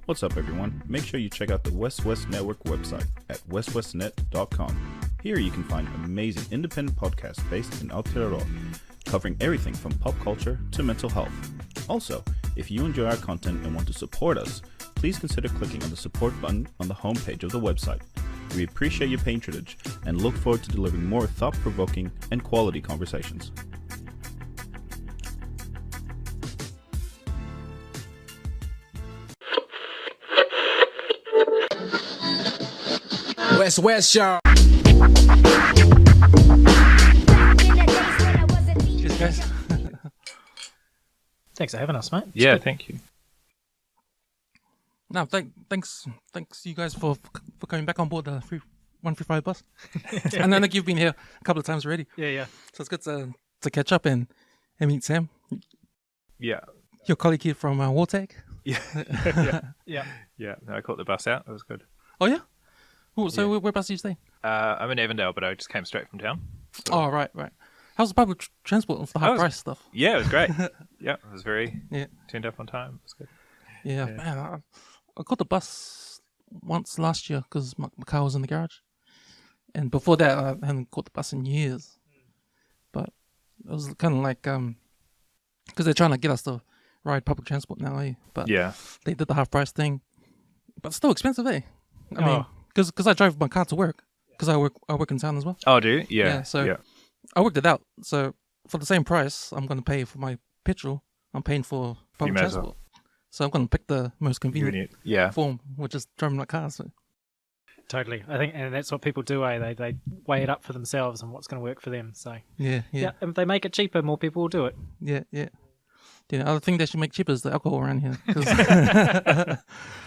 What's up, everyone? Make sure you check out the West Network website at westwestnet.com. Here you can find amazing independent podcasts based in Aotearoa, covering everything from pop culture to mental health. Also, if you enjoy our content and want to support us, please consider clicking on the support button on the homepage of the website. We appreciate your patronage and look forward to delivering more thought-provoking and quality conversations. West, y'all. Cheers, guys. Thanks for having us, mate. Yeah, thank you. No, thanks you guys for coming back on board the 135 bus. And I think you've been here a couple of times already. Yeah. So it's good to catch up and meet Sam. Yeah. Your colleague here from WALTAG. Yeah. No, I caught the bus out. It was good. Oh, yeah? Ooh, so whereabouts do you stay? I'm in Avondale, but I just came straight from town. So. Oh, right. How's the public transport for the high price stuff? Yeah, it was great. Yeah, it was very turned up on time. It was good. Yeah. Man, I caught the bus once last year because my car was in the garage. And before that, I hadn't caught the bus in years. But it was kind of like, because they're trying to get us to ride public transport now, eh? But they did the half price thing. But it's still expensive, eh? I mean, because I drive my car to work, because I work in town as well. Oh, do you? Yeah. So I worked it out. So for the same price, I'm going to pay for my petrol. I'm paying for public transport. So I'm going to pick the most convenient form, which is driving my car. So. Totally. I think, and that's what people do, eh? They weigh it up for themselves and what's going to work for them. So yeah. If they make it cheaper, more people will do it. Yeah. The other thing they should make cheaper is the alcohol around here.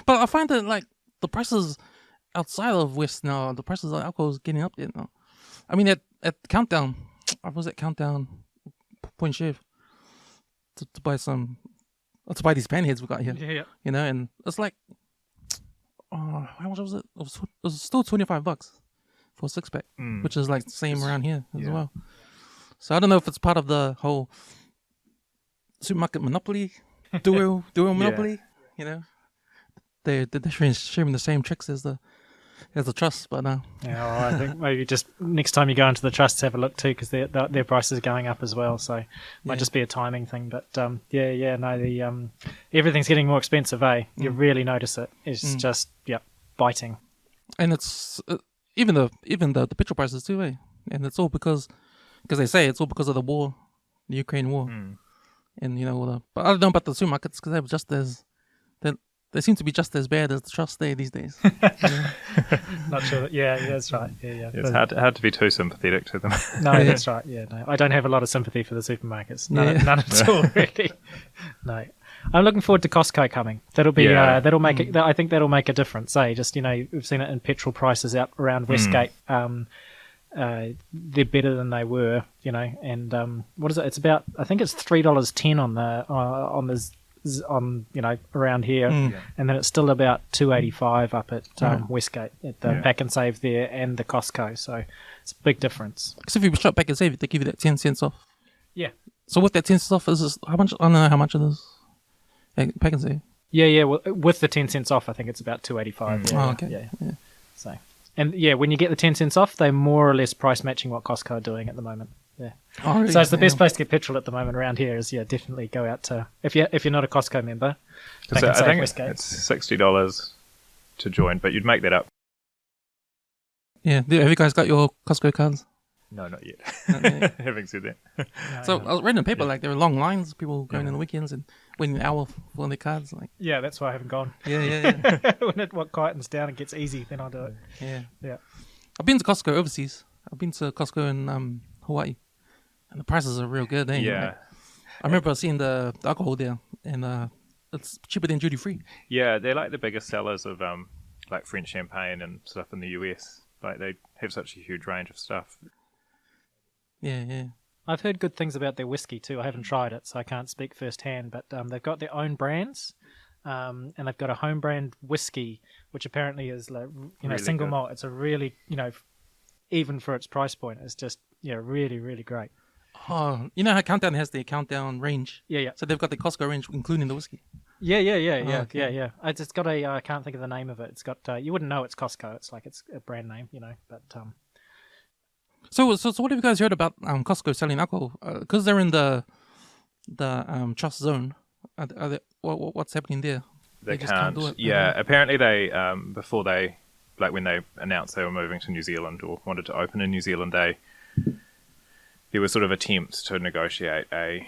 But I find that like the prices outside of West now, the prices of alcohol is getting up there now. I mean, at Countdown, I was at Countdown Point Shave to buy buy these panheads we got here. Yeah. You know, and it's like, how much was it? It was still $25 for a 6-pack, which is like the same around here as well. So I don't know if it's part of the whole supermarket monopoly, dual monopoly. You know, they're sharing the same tricks as the trust, but no. Yeah, well, I think maybe just next time you go into the trusts, have a look too, because their prices are going up as well. So it might just be a timing thing. But everything's getting more expensive. You really notice it. It's just biting. And it's even the petrol prices too, eh? And it's all because they say it's all because of the war, the Ukraine war, and you know. But I don't know about the supermarkets because they're just as they seem to be just as bad as the trust these days. Not sure. Yeah, that's right. Yeah. It's hard to be too sympathetic to them. No, that's right. Yeah, no, I don't have a lot of sympathy for the supermarkets. None at all, really. No, I'm looking forward to Costco coming. That'll be that'll make it. I think that'll make a difference. Just we've seen it in petrol prices out around Westgate. They're better than they were. And what is it? It's about. I think it's $3.10 on around here, and then it's still about $2.85 up at Westgate at the Pack and Save there and the Costco. So it's a big difference. Because if you shop Pack and Save, they give you that 10 cents off. Yeah. So with that 10 cents off, is how much? I don't know how much it is. Pack and Save. Yeah. Well, with the 10 cents off, I think it's about $2.85. Oh, okay. Yeah. So, and when you get the 10 cents off, they're more or less price matching what Costco are doing at the moment. Yeah. Oh, really? So it's the best place to get petrol at the moment around here. Is definitely go out to if you're not a Costco member. I think it's $60 to join, but you'd make that up. Yeah. Have you guys got your Costco cards? No, not yet. Having said that. I was reading in the paper like there were long lines, people going on the weekends and waiting an hour for their cards. Like, yeah, that's why I haven't gone. Yeah. When it quietens down and gets easy, then I'll do it. Yeah. I've been to Costco overseas. I've been to Costco in Hawaii, and the prices are real good. Yeah. Like, I remember seeing the alcohol there, and it's cheaper than duty free. Yeah, they're like the biggest sellers of like French champagne and stuff in the US. Like they have such a huge range of stuff. Yeah. I've heard good things about their whiskey too. I haven't tried it, so I can't speak firsthand. But they've got their own brands, and they've got a home brand whiskey, which apparently is like really single malt. It's a really even for its price point, it's just really, really great. Oh, you know how Countdown has the Countdown range? Yeah. So they've got the Costco range, including the whiskey. Yeah. It's got a I can't think of the name of it. It's got you wouldn't know it's Costco. It's like it's a brand name, But So what have you guys heard about Costco selling alcohol? Because they're in the trust zone. What's happening there? They just can't. do it. Yeah, apparently they before they when they announced they were moving to New Zealand or wanted to open in New Zealand, there were sort of attempts to negotiate a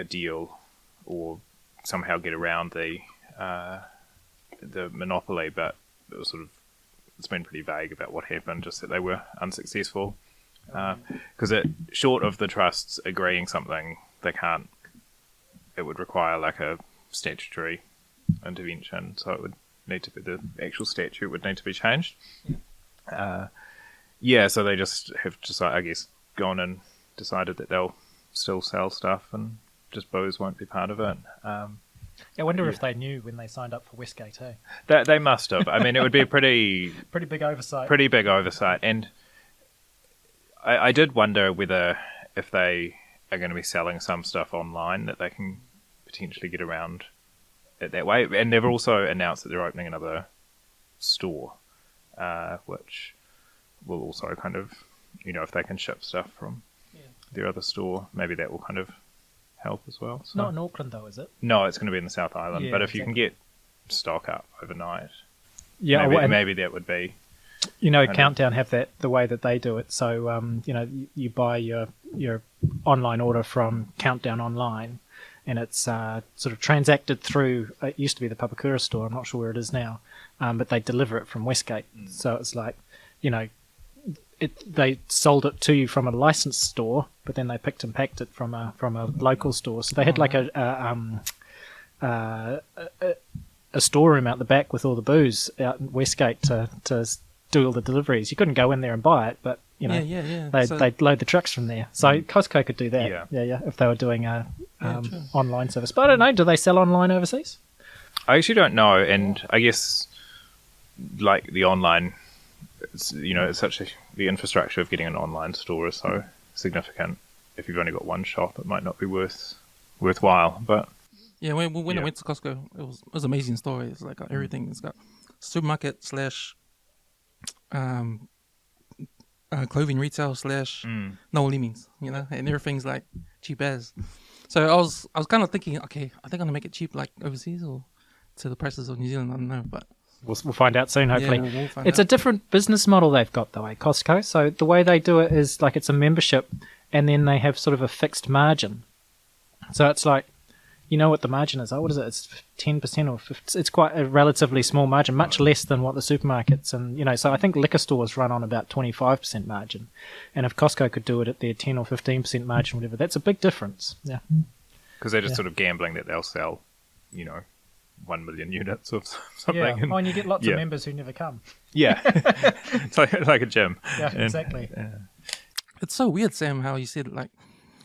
deal or somehow get around the monopoly, but it's been pretty vague about what happened. Just that they were unsuccessful because short of the trusts agreeing something, they can't. It would require like a statutory intervention, so it would need to be the actual statute would need to be changed. So they just have I guess gone and decided that they'll still sell stuff and just booze won't be part of it. I wonder if they knew when they signed up for Westgate, eh? They must have. I mean, it would be a pretty big oversight. Pretty big oversight, and I did wonder whether if they are going to be selling some stuff online that they can potentially get around it that way. And they've also announced that they're opening another store, which will also kind of, if they can ship stuff from their other store, maybe that will kind of help as well. So. Not in Auckland though, is it? No, it's going to be in the South Island. Yeah, but if you can get stock up overnight, maybe that would be. Countdown have that the way that they do it. So you buy your online order from Countdown online, and it's sort of transacted through. It used to be the Papakura store. I'm not sure where it is now, but they deliver it from Westgate. So it's like, they sold it to you from a licensed store, but then they picked and packed it from a local store. So they had like a storeroom out the back with all the booze out in Westgate to do all the deliveries. You couldn't go in there and buy it, but they'd load the trucks from there. So Costco could do that. Yeah. If they were doing a online service, but I don't know. Do they sell online overseas? I actually don't know, and I guess like the online. It's the infrastructure of getting an online store is so significant. If you've only got one shop, it might not be worthwhile. But when I went to Costco, it was an amazing store. It's like everything. It's got supermarket / clothing retail / no limits, and everything's like cheap as. So I was kind of thinking, okay, are they gonna make it cheap like overseas or to the prices of New Zealand? I don't know, but. We'll find out soon, hopefully. Yeah, we'll find it's out. A different business model they've got, though, Costco. So the way they do it is like it's a membership, and then they have sort of a fixed margin. So it's like, what the margin is? What is it? It's 10% or 50%. It's quite a relatively small margin, much less than what the supermarkets and, so I think liquor stores run on about 25% margin. And if Costco could do it at their 10 or 15% margin, whatever, that's a big difference. Yeah. Because they're just sort of gambling that they'll sell, 1 million units of something. Yeah. And you get lots of members who never come. Yeah. It's like a gym. Yeah, exactly. It's so weird, Sam, how you said, like,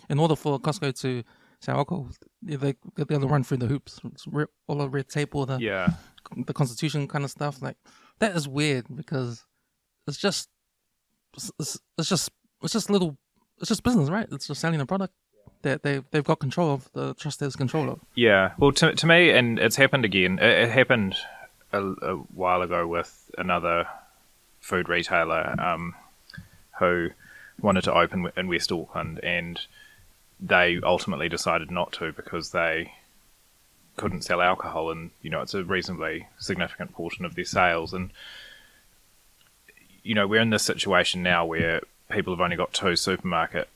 in order for Costco to sell alcohol, they got to run through the hoops. It's all the red tape, all the constitution kind of stuff. Like, that is weird because it's just business, right? It's just selling a product that they've got control of, the trust has control of. Yeah, well, to me, and it's happened again. It happened a while ago with another food retailer who wanted to open in West Auckland, and they ultimately decided not to because they couldn't sell alcohol, and it's a reasonably significant portion of their sales. And we're in this situation now where people have only got 2 supermarket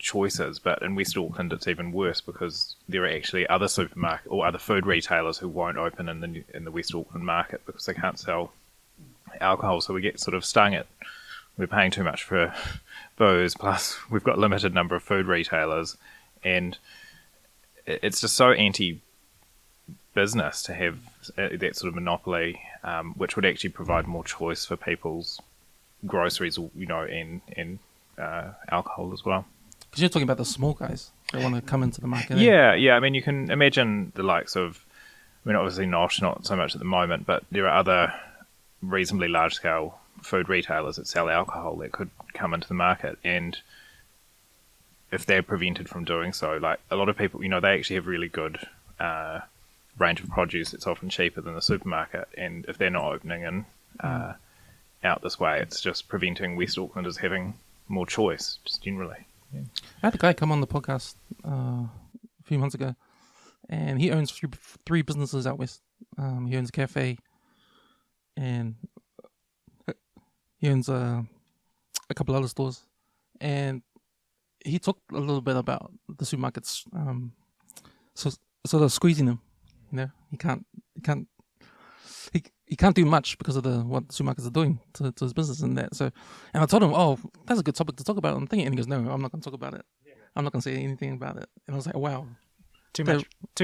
choices, but in West Auckland it's even worse because there are actually other supermarket or other food retailers who won't open in the West Auckland market because they can't sell alcohol. So we get sort of stung at we're paying too much for booze, plus we've got a limited number of food retailers, and it's just so anti-business to have that sort of monopoly, which would actually provide more choice for people's groceries, and alcohol as well. Because you're talking about the small guys that want to come into the market. Yeah. I mean, you can imagine the likes of, obviously Nosh, not so much at the moment, but there are other reasonably large-scale food retailers that sell alcohol that could come into the market, and if they're prevented from doing so, like a lot of people, they actually have really good range of produce, it's often cheaper than the supermarket. And if they're not opening in out this way, it's just preventing West Aucklanders having more choice, just generally. Yeah. I had a guy come on the podcast a few months ago, and he owns three businesses out west. He owns a cafe, and he owns a couple other stores. And he talked a little bit about the supermarkets, so sort of squeezing them. You know, he can't do much because of what the supermarkets are doing to his business and that. So, and I told him, "Oh, that's a good topic to talk about." I'm thinking, and he goes, "No, I'm not going to talk about it. I'm not going to say anything about it." And I was like, "Wow, too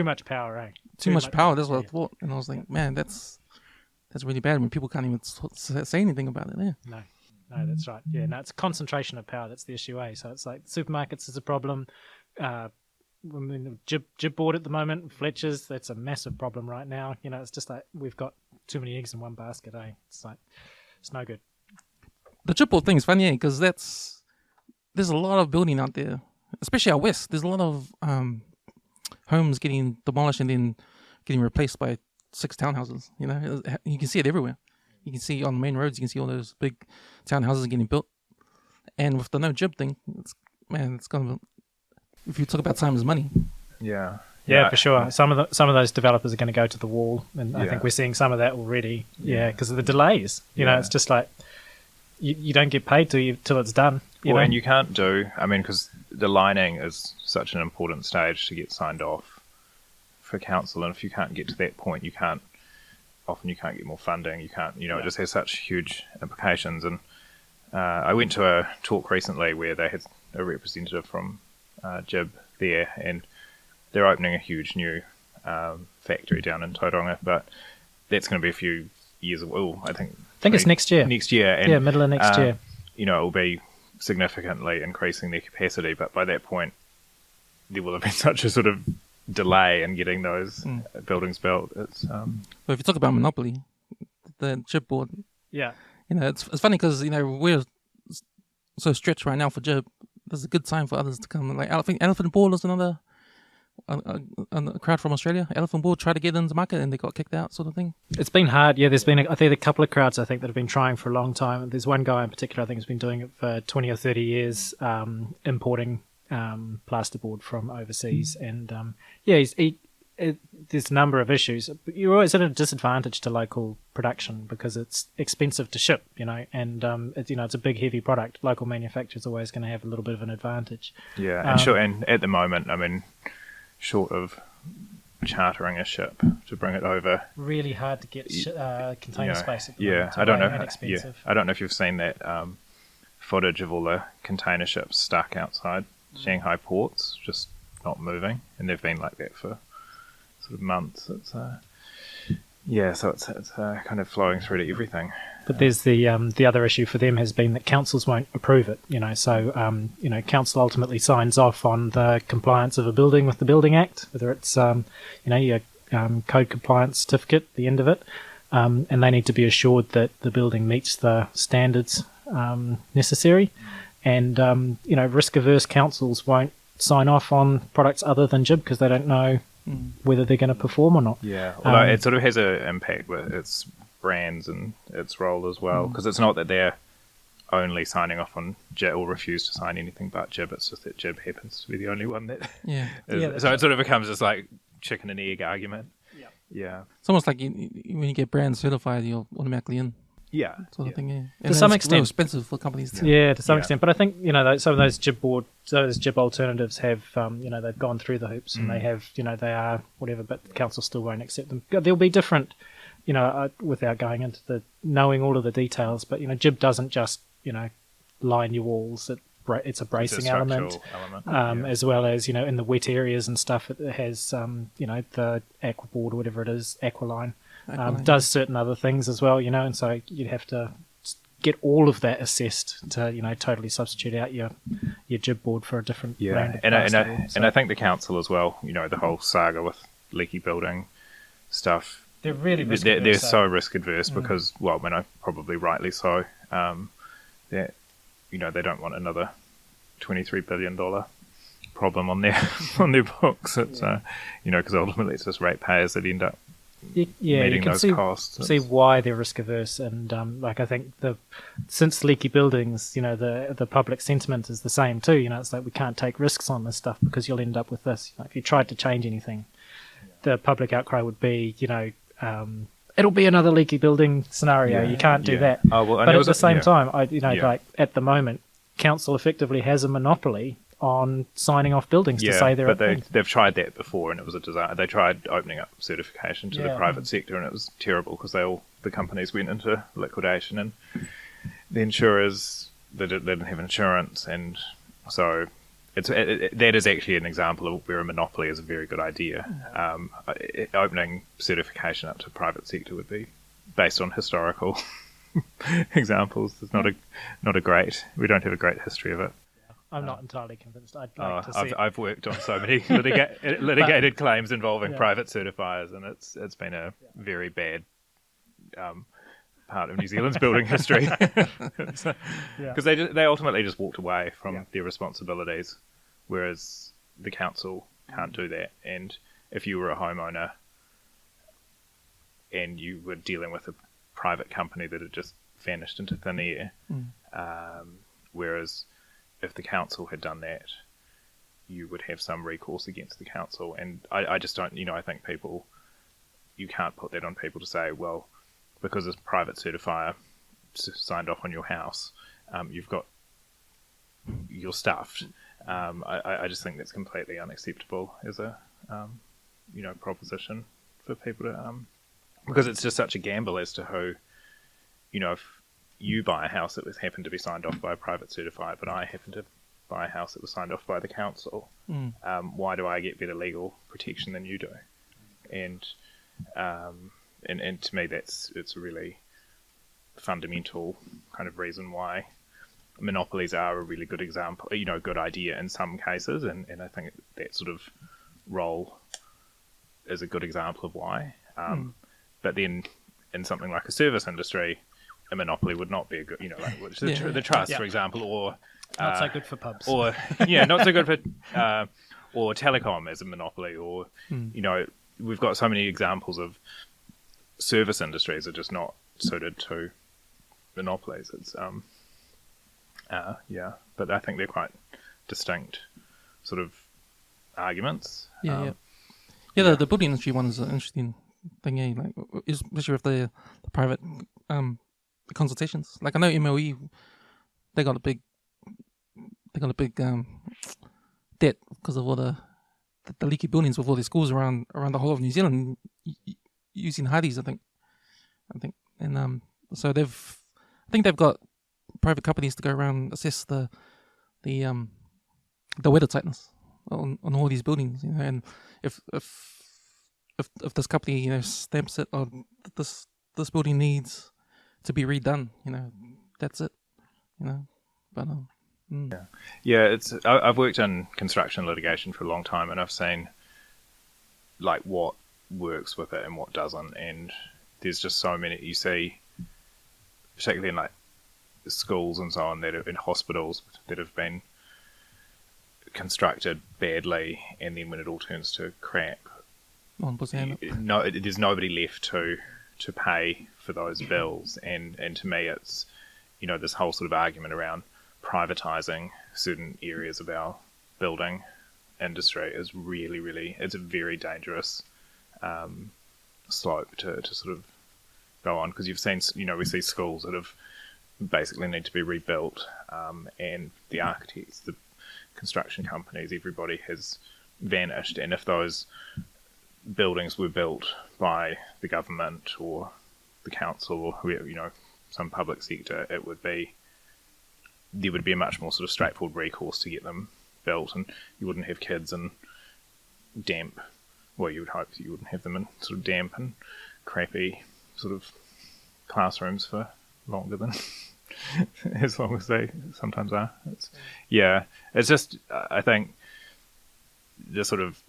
much power, eh? Too much power." That's what I thought, and I was like, "Man, that's really bad when people can't even say anything about it." Yeah. No, that's right. Yeah, no, it's concentration of power. That's the issue, eh? So it's like supermarkets is a problem. I mean, Jib board at the moment, Fletcher's, that's a massive problem right now. You know, it's just like we've got too many eggs in one basket, eh? It's like, it's no good. The Jib board thing is funny, because there's a lot of building out there, especially out west. There's a lot of homes getting demolished and then getting replaced by 6 townhouses. You know, you can see it everywhere. You can see on the main roads, you can see all those big townhouses getting built. And with the no Jib thing, it's going to, if you talk about time as money. Yeah. Yeah, for sure. Some of those developers are going to go to the wall, and I think we're seeing some of that already. Yeah, because of the delays. You know, it's just like you don't get paid till it's done. You know? And you can't because the lining is such an important stage to get signed off for council, and if you can't get to that point, you can't get more funding. You can't, it just has such huge implications. And I went to a talk recently where they had a representative from Jib there, and they're opening a huge new factory down in Tauranga, but that's going to be a few years away. I think it's next year. Next year. And, middle of next year. It will be significantly increasing their capacity, but by that point, there will have been such a sort of delay in getting those buildings built. It's Well, if you talk about monopoly, the Jib board. Yeah. It's funny because we're so stretched right now for Jib. There's a good time for others to come. Like I think Elephant Ball is another a crowd from Australia. Elephant Ball tried to get into the market and they got kicked out, sort of thing. It's been hard. Yeah, there's been a couple of crowds I think that have been trying for a long time. There's one guy in particular I think has been doing it for 20 or 30 years, importing plasterboard from overseas, and there's a number of issues. You're always at a disadvantage to local production because it's expensive to ship, and it's a big heavy product. Local manufacturers always going to have a little bit of an advantage. Yeah, and at the moment, short of chartering a ship to bring it over, really hard to get container space. At the moment, I don't know. And expensive. I don't know if you've seen that footage of all the container ships stuck outside Shanghai ports, just not moving, and they've been like that for sort of months. It's so it's kind of flowing through to everything. But there's the other issue for them has been that councils won't approve it. So council ultimately signs off on the compliance of a building with the Building Act, whether it's your code compliance certificate at the end of it, and they need to be assured that the building meets the standards necessary. And risk averse councils won't sign off on products other than Jib because they don't know whether they're going to perform or not. Yeah, although it sort of has an impact with its brands and its role as well, because it's not that they're only signing off on Jib or refuse to sign anything but Jib. It's just that Jib happens to be the only one that. So it sort of becomes this like chicken and egg argument. Yeah. It's almost like when you get brand certified, you're automatically in. Yeah, sort of thing. Yeah, to some extent, real expensive for companies. To some extent. But I think some of those Jib alternatives have they've gone through the hoops and they have they are whatever, but the council still won't accept them. There'll be different, without going into the knowing all of the details. But Jib doesn't just line your walls. It's a bracing element. As well as in the wet areas and stuff. It has the aquaboard or whatever it is, Aqualine. Does certain other things as well, and so you'd have to get all of that assessed to totally substitute out your Jib board for a different brand of plasterboard. And I think the council as well, the whole saga with leaky building stuff, they're really they're so risk adverse because probably rightly so, that they don't want another $23 billion problem on their on their books. It's because ultimately it's just ratepayers that end up meeting those costs. See why they're risk averse, and I think since leaky buildings, the public sentiment is the same too. It's like we can't take risks on this stuff because you'll end up with this. If you tried to change anything, the public outcry would be, it'll be another leaky building scenario. You can't do that. Oh, well, but at the same time, like at the moment, council effectively has a monopoly on signing off buildings to say they're. But they've tried that before, and it was a disaster. They tried opening up certification to the private sector, and it was terrible because the companies went into liquidation, and the insurers they didn't have insurance, and so that is actually an example of where a monopoly is a very good idea. Opening certification up to private sector would be based on historical examples. It's not a great. We don't have a great history of it. I'm not entirely convinced. I'd like to see I've worked on so many litigated claims involving private certifiers, and it's been a very bad part of New Zealand's building history. Because they ultimately just walked away from their responsibilities, whereas the council can't do that. And if you were a homeowner and you were dealing with a private company that had just vanished into thin air, whereas if the council had done that, you would have some recourse against the council. And I just don't, I think you can't put that on people to say, well, because this private certifier signed off on your house, you're stuffed. I just think that's completely unacceptable as a, proposition for people to, because it's just such a gamble as to who, if you buy a house that was happened to be signed off by a private certifier, but I happen to buy a house that was signed off by the council. Why do I get better legal protection than you do? And to me, it's a really fundamental kind of reason why monopolies are a really good example, good idea in some cases, and I think that sort of role is a good example of why. But then in something like a service industry, a monopoly would not be a good, the trust, for example, or not so good for pubs, or not so good for, or telecom as a monopoly, or we've got so many examples of service industries are just not suited to monopolies. It's but I think they're quite distinct sort of arguments. The building industry one is an interesting thing, like especially with the private consultations. Like I know MOE, they got a big debt because of all the leaky buildings with all the schools around the whole of New Zealand using Hardys, I think, and so I think they've got private companies to go around and assess the weather tightness on all these buildings, and if this company stamps it, or this building needs to be redone, that's it, but it's I've worked in construction litigation for a long time, and I've seen like what works with it and what doesn't, and there's just so many you see, particularly in like schools and so on, that are in hospitals that have been constructed badly, and then when it all turns to crap, there's nobody left to pay for those bills, and to me it's this whole sort of argument around privatizing certain areas of our building industry is really, it's a very dangerous slope to sort of go on, because you've seen, we see schools that have basically need to be rebuilt, and the architects, the construction companies, everybody has vanished, and if those buildings were built by the government or the council or whoever, some public sector, there would be a much more sort of straightforward recourse to get them built, and you wouldn't have kids in damp, well, you would hope that you wouldn't have them in sort of damp and crappy sort of classrooms for longer than as long as they sometimes are. It's just, I think the sort of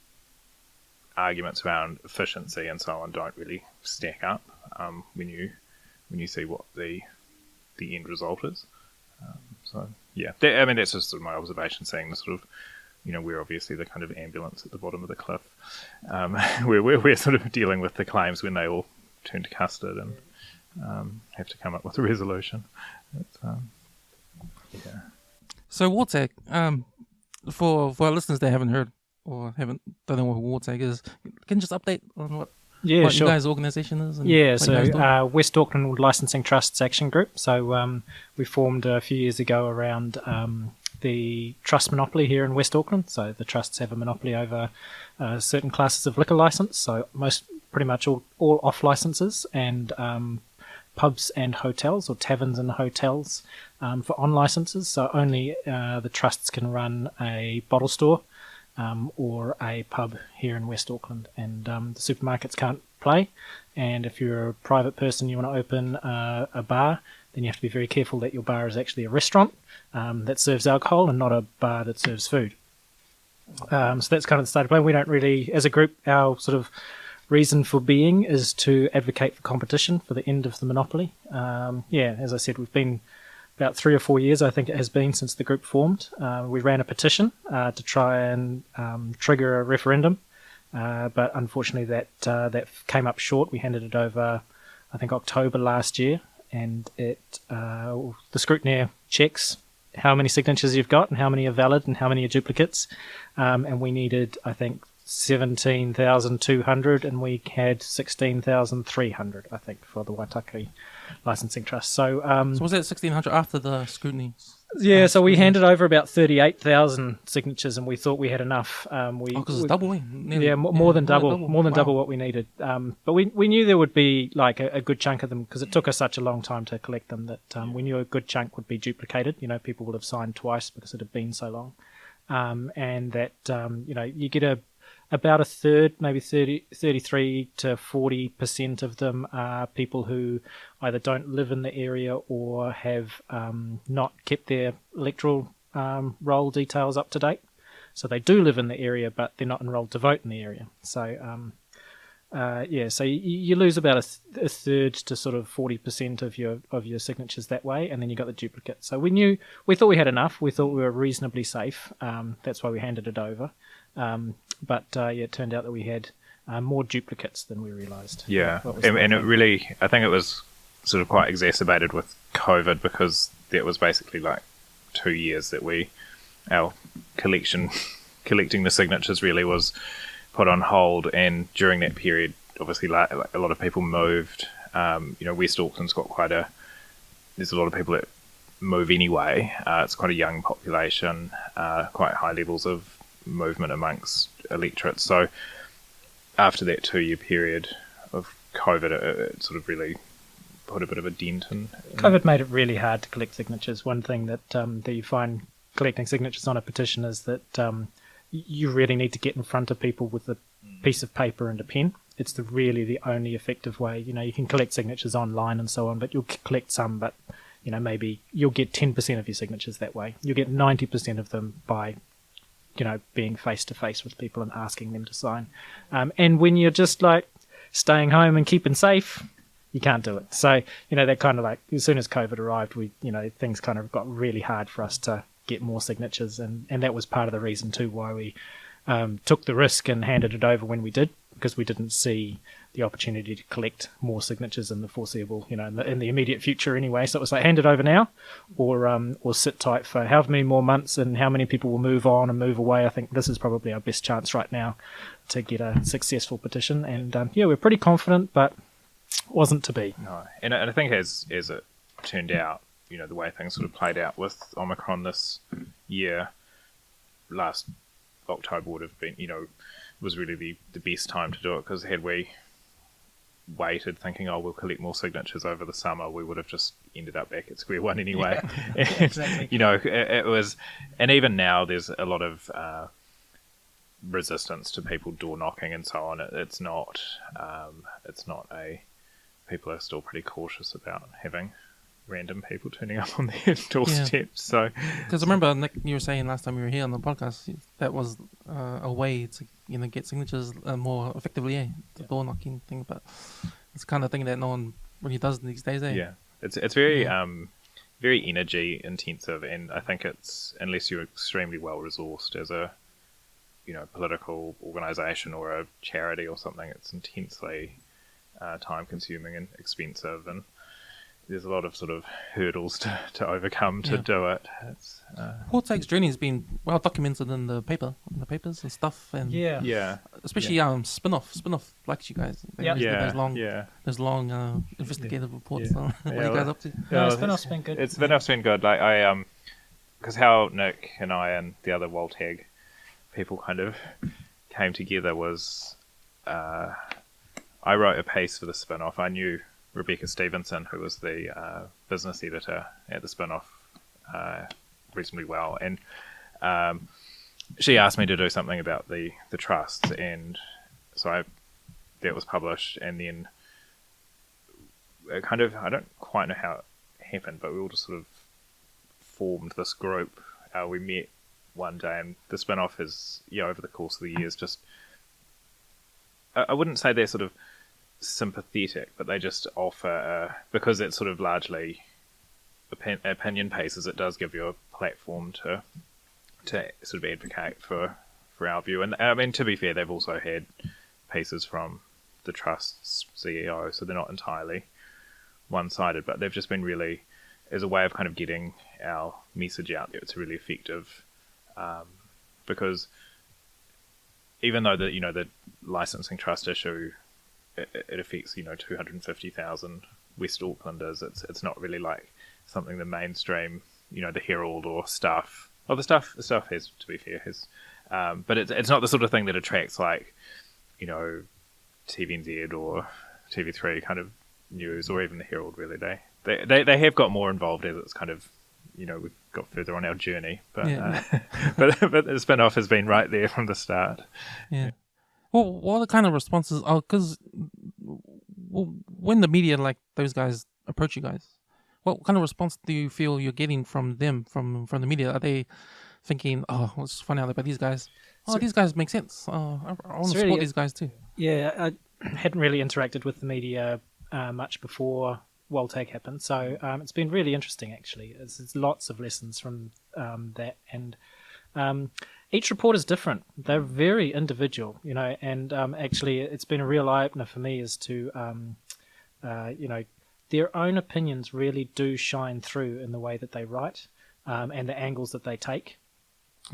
arguments around efficiency and so on don't really stack up when you see what the end result is. That's just sort of my observation, seeing the sort of we're obviously the kind of ambulance at the bottom of the cliff. We're sort of dealing with the claims when they all turn to custard and have to come up with a resolution. Yeah. So WALTAG, for our listeners that haven't heard or don't know what WALTAG is, can you just update on what Yeah, sure. you guys' organisation is? And Yeah, what you guys do? so West Auckland Licensing Trust's Action Group. So we formed a few years ago around the trust monopoly here in West Auckland. So the trusts have a monopoly over certain classes of liquor license. So pretty much all off licenses, and pubs and hotels, or taverns and hotels for on licenses. So only the trusts can run a bottle store or a pub here in West Auckland, and the supermarkets can't play. And if you're a private person, you want to open a bar, then you have to be very careful that your bar is actually a restaurant that serves alcohol and not a bar that serves food. So that's kind of the starting point. We don't really, as a group, our sort of reason for being is to advocate for competition for the end of the monopoly. As I said, we've been about 3 or 4 years, I think it has been, since the group formed. We ran a petition to try and trigger a referendum, but unfortunately that came up short. We handed it over, I think, October last year, and the scrutineer checks how many signatures you've got and how many are valid and how many are duplicates, and we needed, I think, 17,200, and we had 16,300, I think, for the Waitakere Licensing Trust. So was that 1,600 after the scrutiny? Yeah, so we handed over about 38,000 signatures, and we thought we had enough. Because it's doubling. More than double what we needed. But we knew there would be like a good chunk of them, because it took us such a long time to collect them, that we knew a good chunk would be duplicated. People would have signed twice because it had been so long, and that you get about a third, maybe 33 to 40% of them are people who either don't live in the area or have not kept their electoral roll details up to date. So they do live in the area, but they're not enrolled to vote in the area. So so you lose about a third to sort of 40% of your signatures that way, and then you got the duplicate. So we thought we had enough. We thought we were reasonably safe. That's why we handed it over. But it turned out that we had more duplicates than we realised. Yeah, and it really, I think it was sort of quite exacerbated with COVID, because that was basically like 2 years that our collecting the signatures really was put on hold, and during that period, obviously, like a lot of people moved. West Auckland's got there's a lot of people that move anyway. It's quite a young population, quite high levels of movement amongst electorates. So after that 2-year period of COVID, it sort of really put a bit of a dent in. COVID made it really hard to collect signatures. One thing that you find collecting signatures on a petition is that you really need to get in front of people with a piece of paper and a pen. It's really the only effective way. You can collect signatures online and so on, but you'll collect some, but maybe you'll get 10% of your signatures that way. You'll get 90% of them by being face to face with people and asking them to sign. And when you're just like staying home and keeping safe, you can't do it. So, that kind of like, as soon as COVID arrived, things kind of got really hard for us to get more signatures. And that was part of the reason too why we took the risk and handed it over when we did, because we didn't see the opportunity to collect more signatures in the foreseeable, in the immediate future anyway. So it was like, hand it over now, or sit tight for however many more months, and how many people will move on and move away. I think this is probably our best chance right now to get a successful petition. And we're pretty confident, but wasn't to be. No, and I think as it turned out, the way things sort of played out with Omicron this year, last October would have been, was really the best time to do it, because had we waited thinking, we'll collect more signatures over the summer, we would have just ended up back at square one anyway. Yeah, exactly. It was, and even now there's a lot of resistance to people door knocking and so on. It's not people are still pretty cautious about having random people turning up on their doorsteps. Yeah. So, because I remember, Nick, you were saying last time you were here on the podcast, that was a way to get signatures more effectively. The door knocking thing, but it's the kind of thing that no one really does these days. Yeah, it's very very energy intensive, and I think it's, unless you're extremely well resourced as a political organisation or a charity or something. It's intensely time consuming and expensive, and there's a lot of sort of hurdles to overcome to do it. It's, WALTAG's journey has been well documented in the papers and stuff, and especially spin-off likes you guys. They always do those long investigative reports. What are you guys up to? Spin-off's been good. Spin-off's been good. Like because how Nick and I and the other WALTAG people kind of came together was I wrote a piece for the spin-off. I knew Rebecca Stevenson, who was the business editor at the spin-off, reasonably well, and she asked me to do something about the trusts, and so that was published, and then it kind of, I don't quite know how it happened, but we all just sort of formed this group. We met one day, and the spin-off has, over the course of the years, just, I wouldn't say they're sort of sympathetic, but they just offer, because it's sort of largely opinion pieces, it does give you a platform to sort of advocate for our view. And I mean, to be fair, they've also had pieces from the trust's CEO, so they're not entirely one-sided, but they've just been really, as a way of kind of getting our message out there, it's really effective, because even though the licensing trust issue, it affects 250,000 West Aucklanders. It's not really like something the mainstream, the Herald or Stuff. Well, the Stuff has, to be fair, but it's not the sort of thing that attracts like TVNZ or TV3 kind of news, or even the Herald. Really, they have got more involved as it's kind of we've got further on our journey, but but the spin-off has been right there from the start. Yeah. Well, what are the kind of responses? Oh, because when the media, like those guys, approach you guys, what kind of response do you feel you're getting from them, from the media? Are they thinking, "Oh, let's find out about these guys. Oh, these guys make sense. Oh, I want to support these guys too." Yeah, I hadn't really interacted with the media much before WALTAG happened, so it's been really interesting actually. It's lots of lessons from that, and each report is different. They're very individual, and actually it's been a real eye-opener for me as to, their own opinions really do shine through in the way that they write and the angles that they take.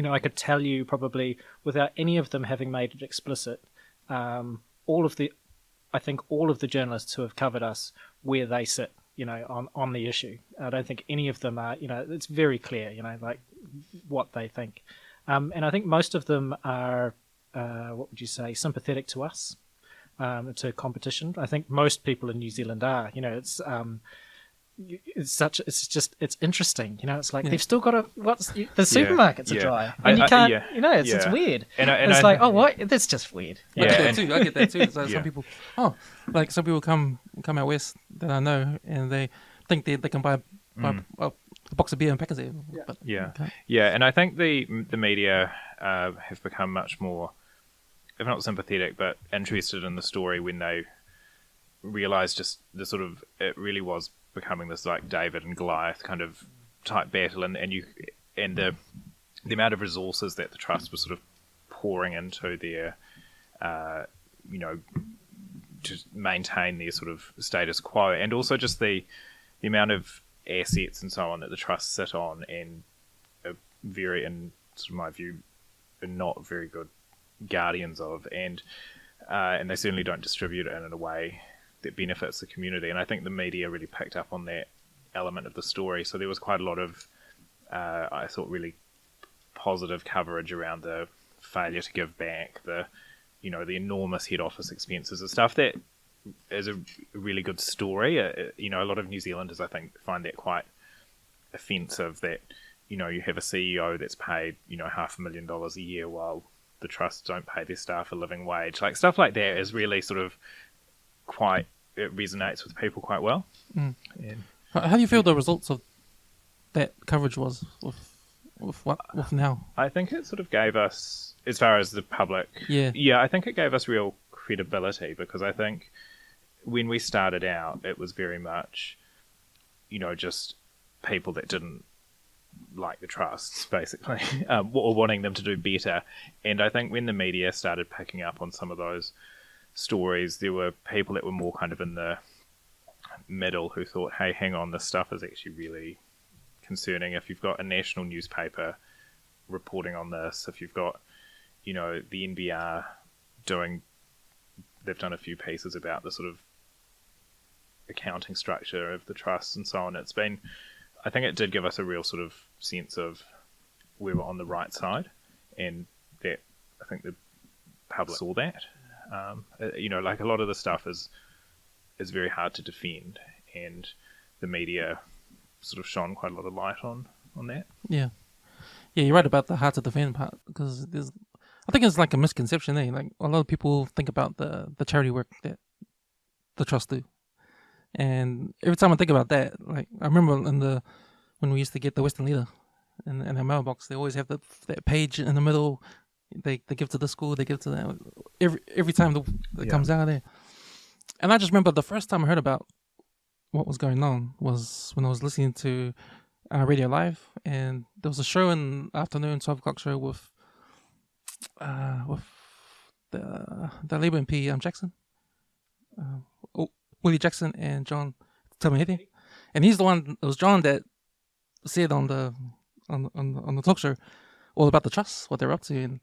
I could tell you probably without any of them having made it explicit, I think all of the journalists who have covered us, where they sit, on the issue. I don't think any of them are, it's very clear, like what they think. And I think most of them are, what would you say, sympathetic to us, to competition. I think most people in New Zealand are. It's interesting. It's like they've still got the supermarkets are dry, and you can't. It's weird. And it's like, oh, what? That's just weird. I get that too. So some people, some people come out west that I know, and they think they can buy a box of beer and packers there. And I think the media have become much more, if not sympathetic, but interested in the story when they realise just the sort of, it really was becoming this like David and Goliath kind of type battle, and the amount of resources that the trust was sort of pouring into their to maintain their sort of status quo, and also just the amount of assets and so on that the trust sit on, and very, in sort of my view, are not very good guardians of, and they certainly don't distribute it in a way that benefits the community. And I think the media really picked up on that element of the story. So there was quite a lot of, I thought, really positive coverage around the failure to give back, the enormous head office expenses and stuff. That is a really good story. A lot of New Zealanders, I think, find that quite offensive that, you have a CEO that's paid, $500,000 a year while the trusts don't pay their staff a living wage. Like, stuff like that is really sort of it resonates with people quite well. Mm. How do you feel the results of that coverage was with now? I think it sort of gave us, as far as the public, I think it gave us real credibility, because I think when we started out, it was very much, just people that didn't like the trusts, basically, or wanting them to do better. And I think when the media started picking up on some of those stories, there were people that were more kind of in the middle who thought, hey, hang on, this stuff is actually really concerning. If you've got a national newspaper reporting on this, if you've got, the NBR they've done a few pieces about the sort of accounting structure of the trusts and so on. I think it did give us a real sort of sense of we were on the right side, and that I think the public saw that. Like a lot of the stuff is very hard to defend, and the media sort of shone quite a lot of light on that. Yeah, you're right about the hard to defend part, because I think it's like a misconception. Like a lot of people think about the charity work that the trust do, and every time I think about that, like I remember when we used to get the Western Leader in our mailbox, they always have that page in the middle. They give to the school, they give to that every time it comes out of there. And I just remember the first time I heard about what was going on was when I was listening to Radio Live, and there was a show in the afternoon, 12 o'clock show with the Labour MP Jackson, Willie Jackson and John Tamahiti, and he's the one. It was John that said on the talk show all about the trusts, what they're up to,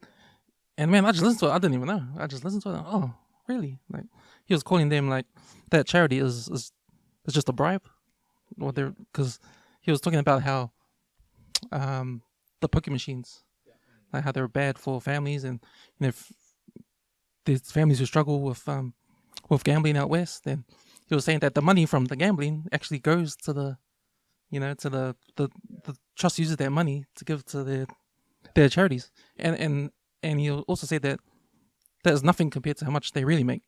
and man, I just listened to it. I didn't even know. I just listened to it. Oh, really? Like he was calling them like that charity is just a bribe, because he was talking about how the poker machines, like how they're bad for families, and if there's families who struggle with gambling out west, then he was saying that the money from the gambling actually goes to the trust uses that money to give to their charities, and he also said that is nothing compared to how much they really make.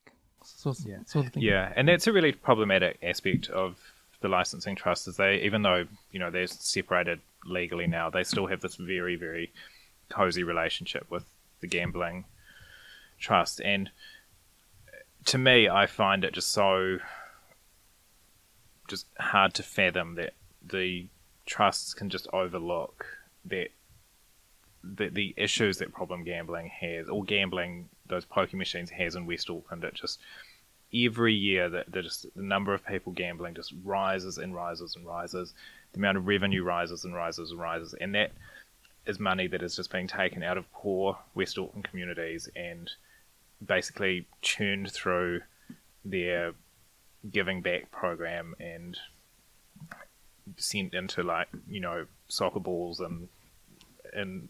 Sort of thing. Yeah, and that's a really problematic aspect of the licensing trust, is they, even though they're separated legally now, they still have this very, very cozy relationship with the gambling trust. And to me, I find it just hard to fathom that the trusts can just overlook that the issues that problem gambling has, or gambling, those poker machines has in West Auckland. It just, every year that the number of people gambling just rises and rises and rises. The amount of revenue rises and rises and rises, and that is money that is just being taken out of poor West Auckland communities and basically churned through their giving back program and sent into soccer balls and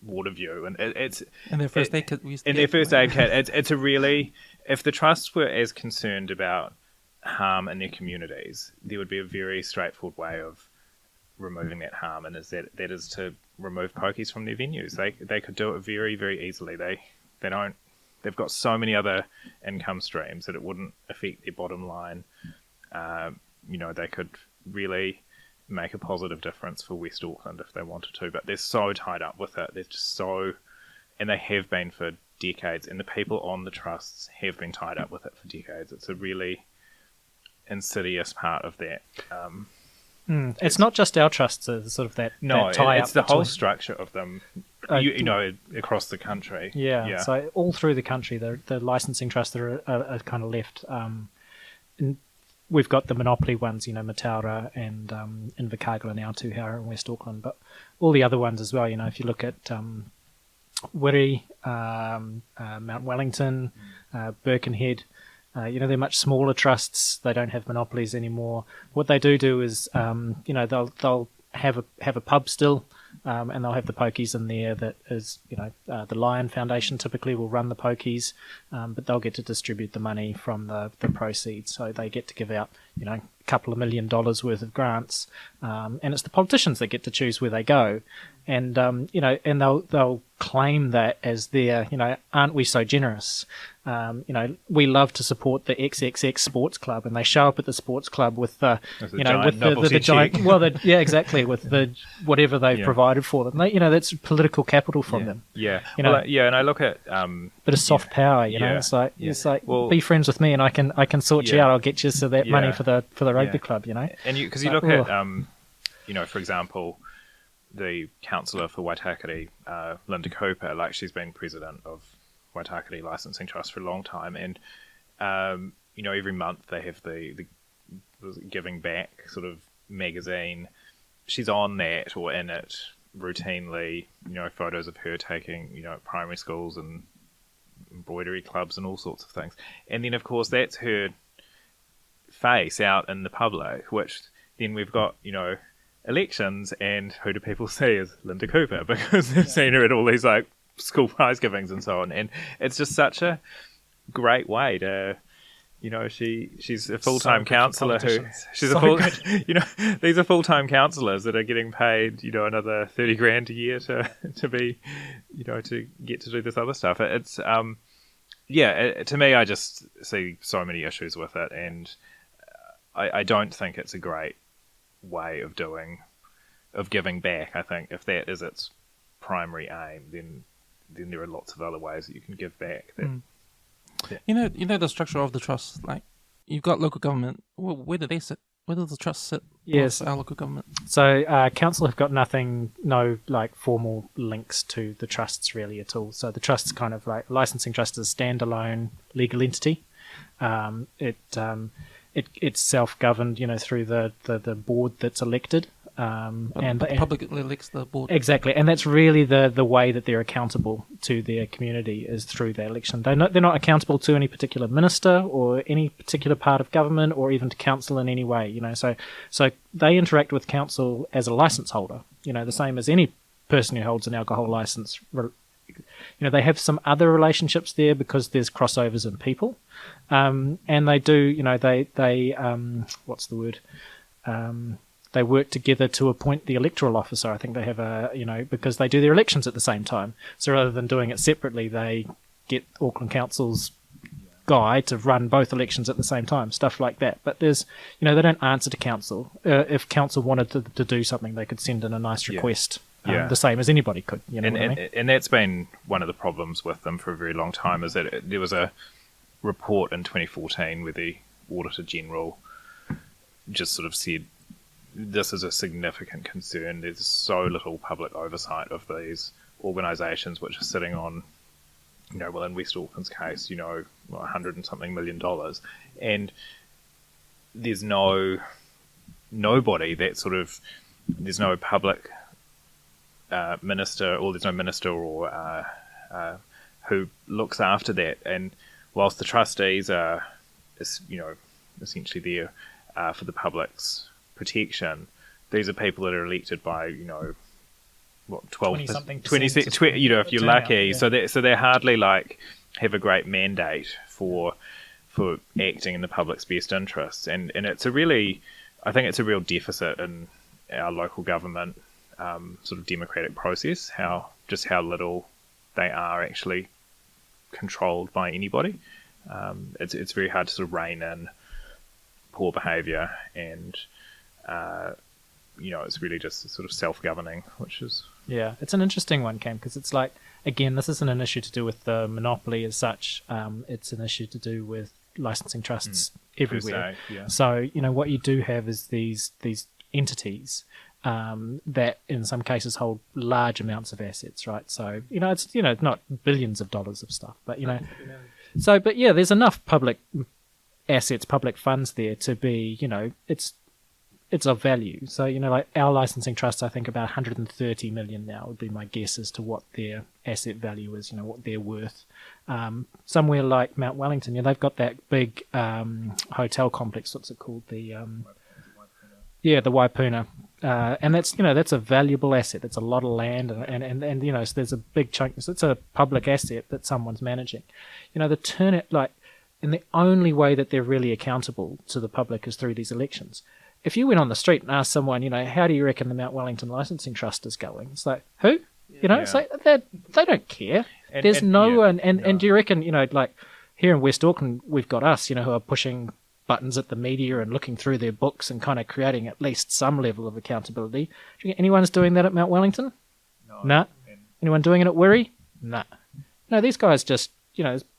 Waterview, and it's and their first aid kit. It's a really, if the trusts were as concerned about harm in their communities, there would be a very straightforward way of removing that harm, and that is to remove pokies from their venues. They could do it very, very easily. They've got so many other income streams that it wouldn't affect their bottom line. They could really make a positive difference for West Auckland if they wanted to, but they're so tied up with it. They're just and they have been for decades, and the people on the trusts have been tied up with it for decades. It's a really insidious part of that. It's not just our trusts, sort of that. No, that tie it's the whole structure of them. Across the country. Yeah. So all through the country, the licensing trusts that are kind of left. We've got the monopoly ones, Mataura and Invercargill and our Tūhara in West Auckland, but all the other ones as well. If you look at Wiri, Mount Wellington, Birkenhead, they're much smaller trusts. They don't have monopolies anymore. What they do is, they'll have a pub still, and they'll have the pokies in there. That is, the Lion Foundation typically will run the pokies, but they'll get to distribute the money from the proceeds. So they get to give out, a couple of $1 million worth of grants, and it's the politicians that get to choose where they go, and and they'll claim that as their, aren't we so generous? We love to support the XXX Sports Club, and they show up at the sports club with the, with the giant, exactly, with the whatever they've provided for them. That's political capital from them. Yeah, and I look at bit of soft power. It's like be friends with me, and I can sort you out. I'll get you to that money for the rugby club. And because you look at for example, the councillor for Waitakere, Linda Cooper, like she's been president of Waitakere Licensing Trust for a long time, and every month they have the Giving Back sort of magazine. She's on that or in it routinely. Photos of her taking primary schools and embroidery clubs and all sorts of things, and then of course that's her face out in the public, which then we've got elections, and who do people see as Linda Cooper because they've seen her at all these like school prize givings and so on, and it's just such a great way to she's a full-time counsellor these are full-time counsellors that are getting paid another 30 grand a year to be to get to do this other stuff. It's to me I just see so many issues with it, and I don't think it's a great way of giving back. I think if that is its primary aim, then there are lots of other ways that you can give back. The structure of the trust. Like you've got local government. Where do they sit? Where does the trust sit? Yes, our local government. So council have got no like formal links to the trusts really at all. So the trust's kind of like licensing trust is a standalone legal entity. It's self-governed, through the board that's elected. And the public elects the board. Exactly, and that's really the way that they're accountable to their community is through their election. They're not accountable to any particular minister or any particular part of government or even to council in any way. So they interact with council as a license holder. The same as any person who holds an alcohol license. They have some other relationships there because there's crossovers in people, and they do. They what's the word? They work together to appoint the electoral officer. I think they have because they do their elections at the same time. So rather than doing it separately, they get Auckland Council's guy to run both elections at the same time, stuff like that. But there's, they don't answer to council. If council wanted to do something, they could send in a nice request, the same as anybody could. And that's been one of the problems with them for a very long time, is that there was a report in 2014 where the Auditor General just sort of said, this is a significant concern. There's so little public oversight of these organisations which are sitting on, in West Auckland's case, $100 and something million, and there's nobody that sort of, there's no public minister, or there's no minister or who looks after that. And whilst the trustees are, essentially there for the public's protection, these are people that are elected by 12 20 if you're lucky, so they hardly like have a great mandate for acting in the public's best interests, and it's a really, I think it's a real deficit in our local government sort of democratic process, how little they are actually controlled by anybody. It's very hard to sort of rein in poor behaviour, and it's really just sort of self-governing, which is... Yeah, it's an interesting one, Cam, because it's like, again, this isn't an issue to do with the monopoly as such. It's an issue to do with licensing trusts everywhere. So, what you do have is these entities that in some cases hold large amounts of assets, right? So, it's, not billions of dollars of stuff, but, there's enough public assets, public funds there to be, it's of value. So, like our licensing trust, I think about 130 million now would be my guess as to what their asset value is, what they're worth. Somewhere like Mount Wellington, they've got that big hotel complex, what's it called? The Waipuna. And that's a valuable asset. That's a lot of land, and so there's a big chunk. So it's a public asset that someone's managing. The turnout, and the only way that they're really accountable to the public is through these elections. If you went on the street and asked someone, how do you reckon the Mount Wellington Licensing Trust is going? It's like, who? It's like they don't care. There's no one. And do you reckon, like here in West Auckland, we've got us, who are pushing buttons at the media and looking through their books and kind of creating at least some level of accountability. Do you think anyone's doing that at Mount Wellington? No. Nah. Anyone doing it at Wiri? Nah. No, these guys just,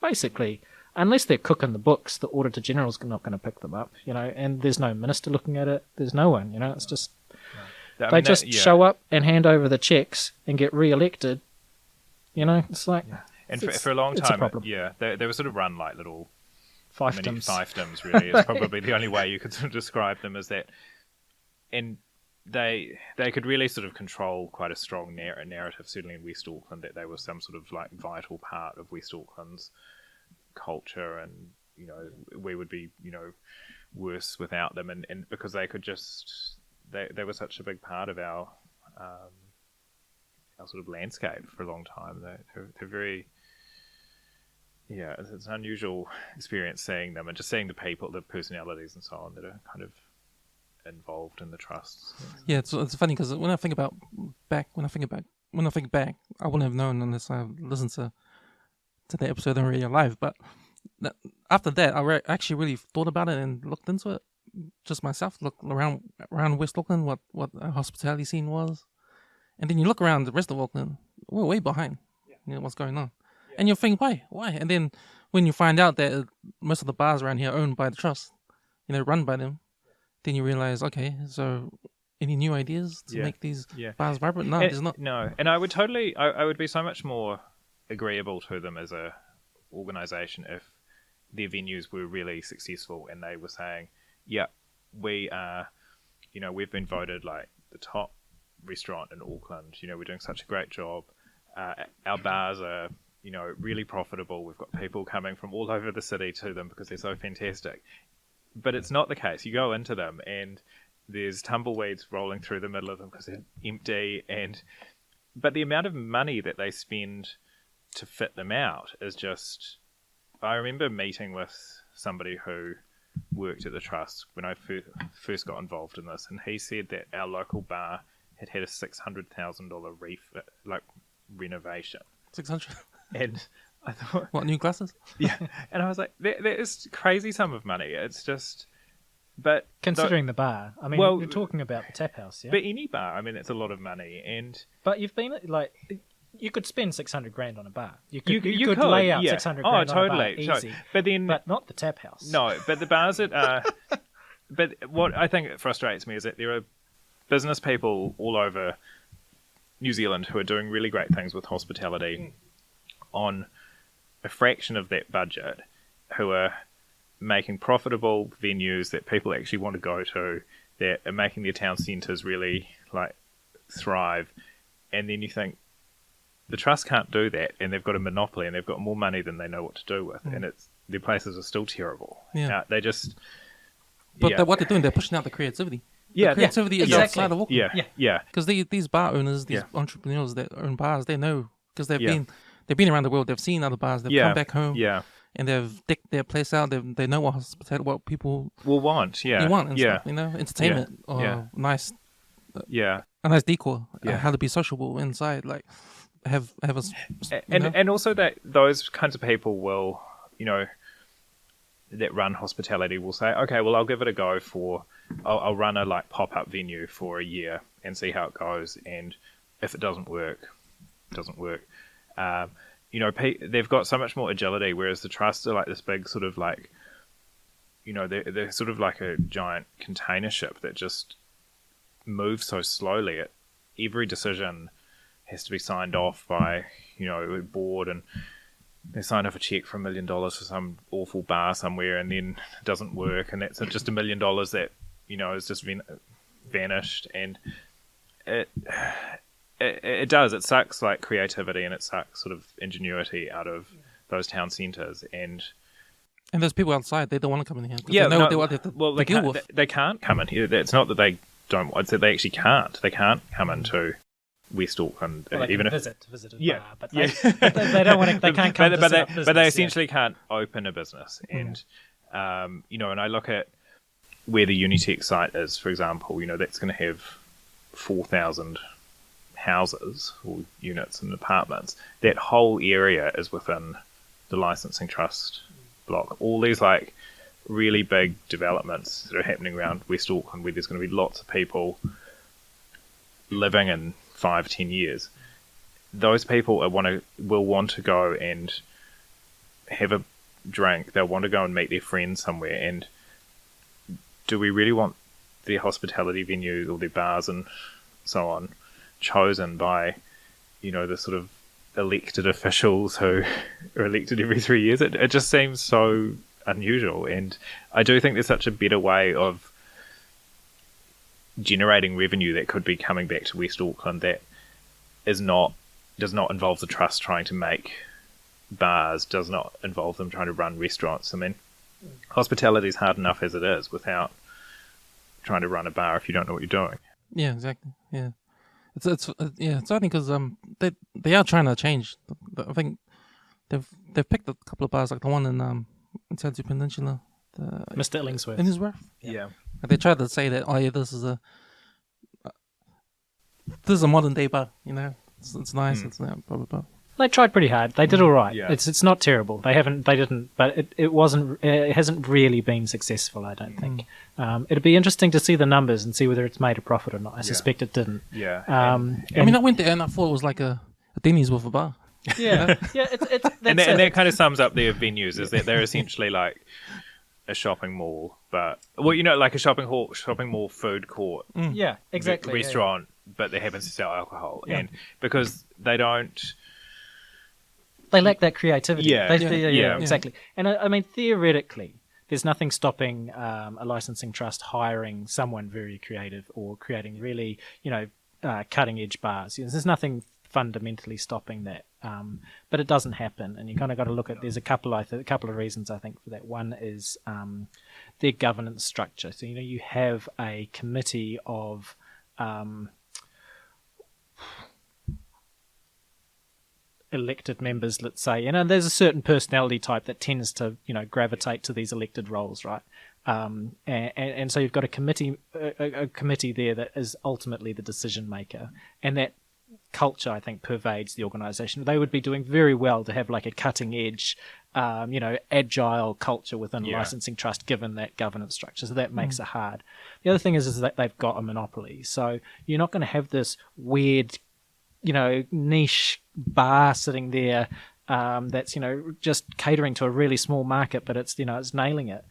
basically... Unless they're cooking the books, the Auditor General's not going to pick them up, and there's no minister looking at it. There's no one, it's just... I They mean, just show up and hand over the checks and get re-elected. You know, it's like... Yeah. And for a long time, they were sort of run like little fiefdoms. Fiefdoms, really. It's probably the only way you could sort of describe them as that. And they could really sort of control quite a strong narrative, certainly in West Auckland, that they were some sort of like vital part of West Auckland's culture, and you know, we would be, you know, worse without them, and because they could just they were such a big part of our sort of landscape for a long time. They're very, yeah, it's an unusual experience seeing them and just seeing the people, the personalities and so on that are kind of involved in the trusts. Yeah, it's funny because when I think back, I wouldn't have known unless I listened to the episode in real live. But after that, I actually really thought about it and looked into it just myself. Look around West Auckland, what a hospitality scene was, and then you look around the rest of Auckland, we're way behind. You know what's going on, and you think why? And then when you find out that most of the bars around here are owned by the trust, you know, run by them, then you realize, okay, so any new ideas to make these bars vibrant? No, there's not. No, and I would be so much more agreeable to them as a organisation if their venues were really successful and they were saying, yeah, we are, you know, we've been voted like the top restaurant in Auckland, you know, we're doing such a great job, our bars are, you know, really profitable, we've got people coming from all over the city to them because they're so fantastic. But it's not the case. You go into them and there's tumbleweeds rolling through the middle of them because they're empty, but the amount of money that they spend to fit them out is just... I remember meeting with somebody who worked at the trust when I first got involved in this, and he said that our local bar had a $600,000 renovation. 600. And I thought, what, new glasses? Yeah, and I was like, that is crazy sum of money. It's just, but considering the bar, I mean, well, you're talking about the tap house, yeah. But any bar, I mean, it's a lot of money, but you've been like. You could spend $600,000 on a bar. You could lay out $600,000 on a bar easy, but not the tap house. No, but the bars that are... but what I think frustrates me is that there are business people all over New Zealand who are doing really great things with hospitality on a fraction of that budget, who are making profitable venues that people actually want to go to, that are making their town centres really like thrive, and then you think, the trust can't do that, and they've got a monopoly, and they've got more money than they know what to do with, and their places are still terrible. Yeah, they just. But what they're doing, they're pushing out the creativity. Yeah, the creativity is outside of Auckland. Yeah. Because these bar owners, these entrepreneurs that own bars, they know because they've been around the world. They've seen other bars. They've come back home. Yeah. And they've decked their place out. They know what people will want. Yeah. You want and stuff, you know, entertainment or nice. A nice decor. How to be sociable inside, like. Have a and also that those kinds of people will, you know, that run hospitality will say, okay, well, I'll give it a go I'll run a like pop-up venue for a year and see how it goes, and if it doesn't work, it doesn't work. You know, they've got so much more agility, whereas the trusts are like this big sort of like, you know, they're sort of like a giant container ship that just moves so slowly. Every decision has to be signed off by, you know, a board, and they sign off a check for $1 million for some awful bar somewhere, and then it doesn't work, and that's just $1 million that, you know, is just vanished, and it does. It sucks like creativity, and it sucks sort of ingenuity out of those town centres, and there's people outside, they don't want to come in here. They know what they have to deal with. They can't come in here. It's not that they don't. It's that they actually can't. They can't come into West Auckland, well, even if visit a bar, but they don't want to. They can't come. But they essentially can't open a business, and you know, and I look at where the Unitech site is, for example. You know, that's going to have 4,000 houses or units and apartments. That whole area is within the licensing trust block. All these like really big developments that are happening around West Auckland, where there's going to be lots of people living in 5-10 years, those people will want to go and have a drink. They'll want to go and meet their friends somewhere. And do we really want their hospitality venues or their bars in so on chosen by, the sort of elected officials who are elected every 3 years. It just seems so unusual, and I do think there's such a better way of generating revenue that could be coming back to West Auckland that does not involve the trust trying to make bars, does not involve them trying to run restaurants. I mean, hospitality is hard enough as it is without trying to run a bar if you don't know what you're doing. Yeah, exactly. Yeah, it's only because they are trying to change. I think they've picked a couple of bars like the one in South Peninsula, Mr. Illingsworth. Yeah. They tried to say that this is a modern day bar. It's nice. It's blah blah blah. They tried pretty hard. They did all right. Yeah. It's not terrible. They didn't, but it wasn't. It hasn't really been successful, I don't think. It'd be interesting to see the numbers and see whether it's made a profit or not. I suspect it didn't. Yeah. I went there and I thought it was like a Denny's with a bar. Yeah, yeah. And that kind of sums up their venues, is that they're essentially like a shopping mall, but like a shopping mall food court. Yeah, exactly. Restaurant, but that happens to sell alcohol, Yeah. and because they don't. They lack that creativity. Yeah. Yeah, exactly. And I mean, theoretically, there's nothing stopping a licensing trust hiring someone very creative or creating really, cutting edge bars. There's nothing fundamentally stopping that, but it doesn't happen. And you kind of got to look at. There's a couple of reasons I think for that. One is their governance structure. So you have a committee of elected members, let's say, there's a certain personality type that tends to, gravitate to these elected roles, right? And so you've got a committee there that is ultimately the decision maker, and that culture, I think, pervades the organisation. They would be doing very well to have like a cutting edge, agile culture within a licensing trust, given that governance structure. So that makes it hard. The other thing is that they've got a monopoly, so you're not going to have this weird, niche bar sitting there that's just catering to a really small market, but it's it's nailing it.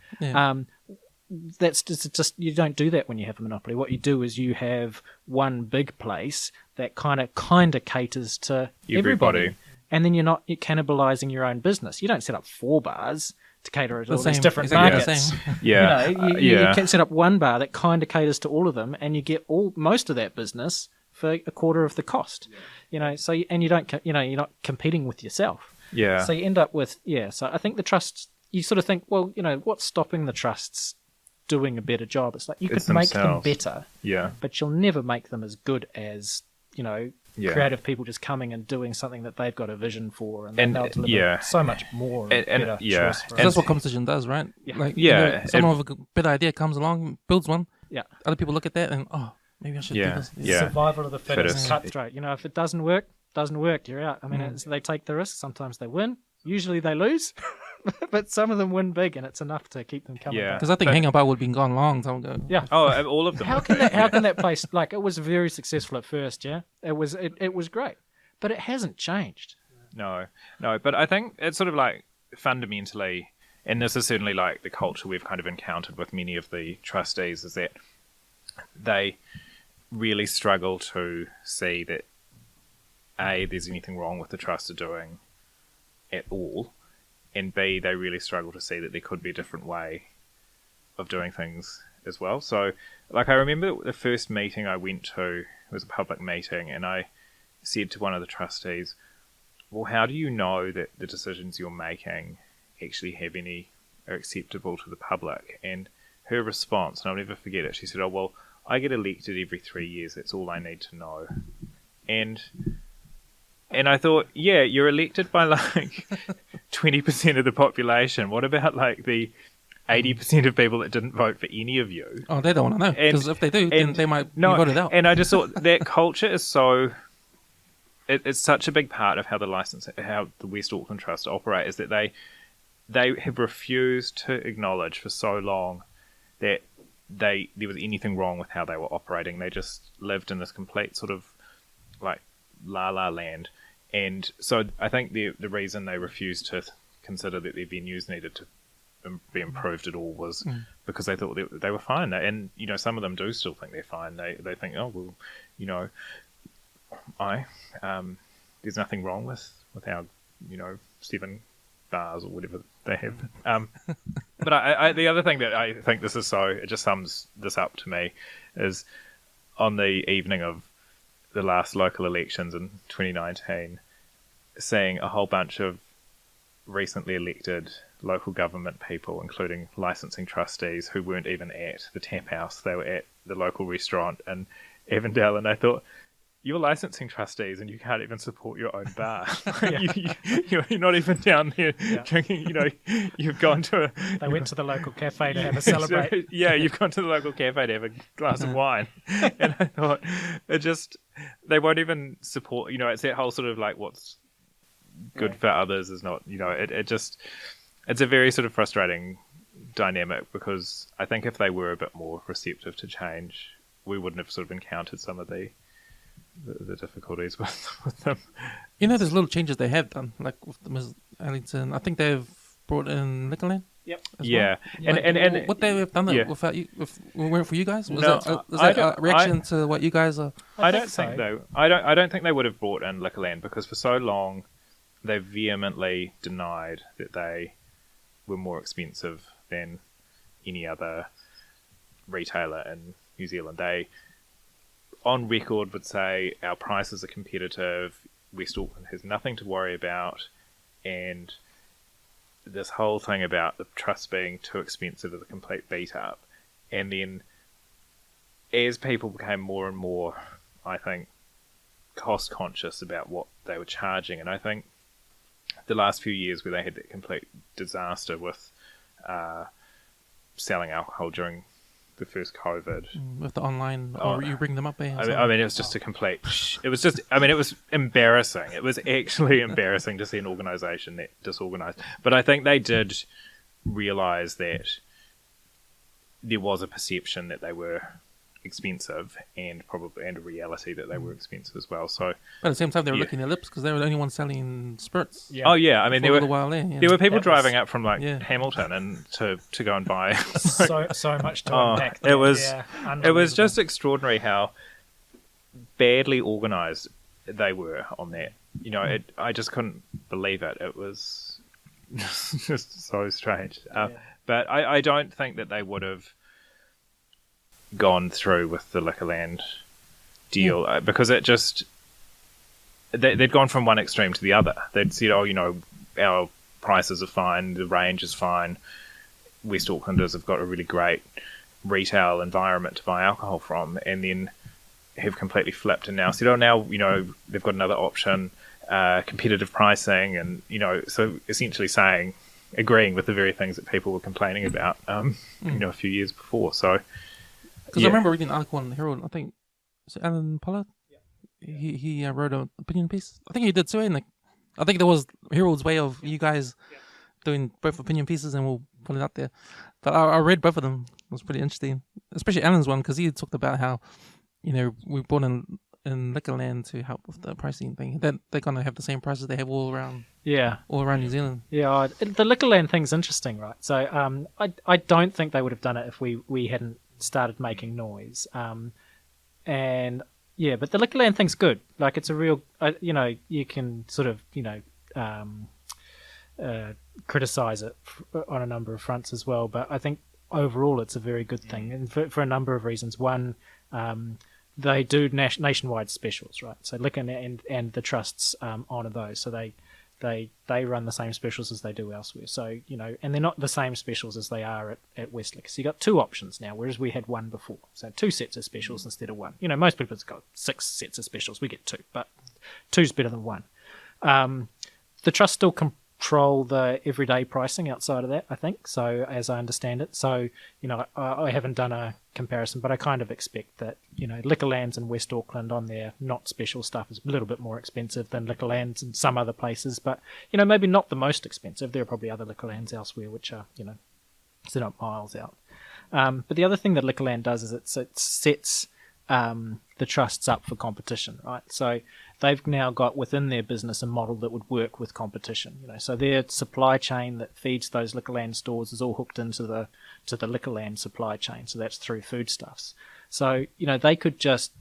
That's just you don't do that when you have a monopoly. What you do is you have one big place that kind of caters to everybody, and then you're cannibalizing your own business. You don't set up 4 bars to cater to all these different markets. Yeah, you can set up one bar that kind of caters to all of them, and you get most of that business for a quarter of the cost. So you don't, you're not competing with yourself. Yeah. So you end up with So I think the trusts, you sort of think, well, what's stopping the trusts doing a better job? It's like you could make them better. Yeah. But you'll never make them as good as creative people just coming and doing something that they've got a vision for, and they'll deliver so much more. Better choice for us. That's what competition does, right? Someone with a better idea comes along, builds one. Yeah. Other people look at that and maybe I should do this. Survival of the fittest, cutthroat. If it doesn't work, you're out. I mean, they take the risk. Sometimes they win. Usually they lose. But some of them win big, and it's enough to keep them coming back. Because I think Hang About would have been gone long time ago. Yeah. Oh, all of them. How can that place, like, it was very successful at first, yeah? It was great. But it hasn't changed. No. But I think it's sort of like fundamentally, and this is certainly like the culture we've kind of encountered with many of the trustees, is that they really struggle to see that, A, there's anything wrong with the trust are doing at all, and B, they really struggle to see that there could be a different way of doing things as well. So, like, I remember the first meeting I went to, it was a public meeting, and I said to one of the trustees, well, how do you know that the decisions you're making actually are acceptable to the public? And her response, and I'll never forget it, she said, oh, well, I get elected every 3 years, that's all I need to know. And I thought, yeah, you're elected by like 20% of the population. What about like the 80% of people that didn't vote for any of you? Oh, they don't want to know. Because if they do, then they might be voted out. And I just thought that culture is so... It's such a big part of how the West Auckland Trust operate, is that they have refused to acknowledge for so long that there was anything wrong with how they were operating. They just lived in this complete sort of like la land. And so I think the reason they refused to consider that their venues needed to be improved at all was because they thought they were fine. And, some of them do still think they're fine. They think, oh, well, there's nothing wrong with our, 7 bars or whatever they have. But I the other thing that I think it just sums this up to me is on the evening of the last local elections in 2019, seeing a whole bunch of recently elected local government people, including licensing trustees, who weren't even at the tap house. They were at the local restaurant in Avondale, and I thought, you're licensing trustees and you can't even support your own bar. You're not even down there drinking, you've gone to They went to the local cafe to have a celebrate. You've gone to the local cafe to have a glass of wine. And I thought, they won't even support, it's that whole sort of like what's good for others is not, it's a very sort of frustrating dynamic, because I think if they were a bit more receptive to change, we wouldn't have sort of encountered some of the difficulties with them. There's little changes they have done, like with Ms. Ellington. I think they've brought in Liquorland. Yep. Yeah. Well. And what they have done that without you, if it weren't for you guys, was that a reaction to what you guys are? I don't think though. I don't think they would have brought in Liquorland, because for so long they vehemently denied that they were more expensive than any other retailer in New Zealand. They, on record, would say our prices are competitive, West Auckland has nothing to worry about, and this whole thing about the trust being too expensive is a complete beat up. And then as people became more and more, I think, cost conscious about what they were charging, and I think the last few years where they had that complete disaster with selling alcohol during the first COVID with the online, or you bring them up there. I mean, it was just a complete. It was embarrassing. It was actually embarrassing to see an organisation that disorganised. But I think they did realise that there was a perception that they were expensive, and a reality that they were expensive as well. So, but at the same time, they were licking their lips because they were the only ones selling spirits. Yeah. Oh yeah, I mean, there were people driving up from Hamilton and to go and buy so much to unpack. It was just extraordinary how badly organised they were on that. I just couldn't believe it. It was just so strange. But I don't think that they would have gone through with the Liquorland deal because it just they'd gone from one extreme to the other. They'd said, our prices are fine, the range is fine, West Aucklanders have got a really great retail environment to buy alcohol from, and then have completely flipped and now said, they've got another option, competitive pricing, and so essentially agreeing with the very things that people were complaining about a few years before. So because I remember reading an article on the Herald, I think, was it Alan Pollard? Yeah. He wrote an opinion piece. I think he did too, and I think there was Herald's way of you guys doing both opinion pieces, and we'll put it up there. But I read both of them. It was pretty interesting, especially Alan's one, because he had talked about how, we brought in Liquorland to help with the pricing thing. They're going to have the same prices they have all around New Zealand. Yeah, the Liquorland thing's interesting, right? So I don't think they would have done it if we hadn't started making noise. But the Liquorland thing's good. Like, it's a real, you can sort of, criticize it on a number of fronts as well. But I think overall it's a very good thing, and for a number of reasons. One, they do nationwide specials, right? So Liquorland and the trusts honour those. So they run the same specials as they do elsewhere. So, and they're not the same specials as they are at Westlick. So you got 2 options now, whereas we had 1 before. So 2 sets of specials instead of 1. Most people have got 6 sets of specials. We get 2, but 2's better than 1. The trust still control the everyday pricing outside of that, I think. So as I understand it. So, I haven't done a comparison, but I kind of expect that, Liquorlands in West Auckland on their not special stuff is a little bit more expensive than Liquorlands in some other places, but, maybe not the most expensive. There are probably other Liquorlands elsewhere which are, they're not miles out. But the other thing that Liquorland does is it sets the trusts up for competition, right? So they've now got within their business a model that would work with competition. So their supply chain that feeds those Liquorland stores is all hooked into the Liquorland supply chain. So that's through foodstuffs. So they could just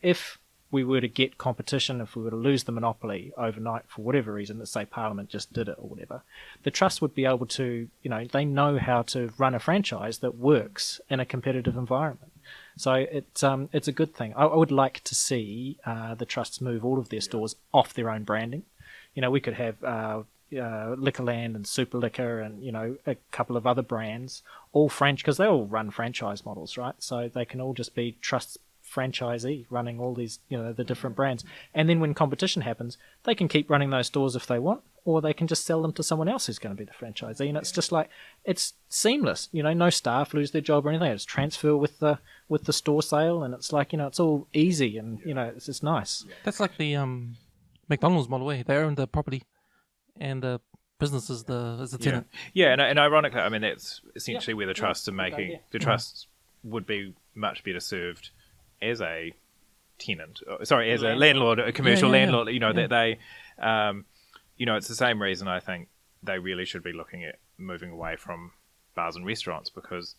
if we were to get competition, if we were to lose the monopoly overnight for whatever reason, let's say Parliament just did it or whatever, the trust would be able to, they know how to run a franchise that works in a competitive environment. So it's a good thing. I would like to see the trusts move all of their stores off their own branding. We could have Liquorland and Super Liquor and a couple of other brands, all because they all run franchise models, right? So they can all just be trusts franchisee running all these the different brands, and then when competition happens they can keep running those stores if they want, or they can just sell them to someone else who's going to be the franchisee, and it's just like it's seamless. No staff lose their job or anything. It's transfer with the store sale, and it's like it's all easy, and it's just nice. That's like the McDonald's model way. They own the property and the business is the tenant. And ironically, I mean, that's essentially where the trusts are making the trusts would be much better served as a tenant, as a landlord, a commercial landlord, that they, it's the same reason I think they really should be looking at moving away from bars and restaurants, because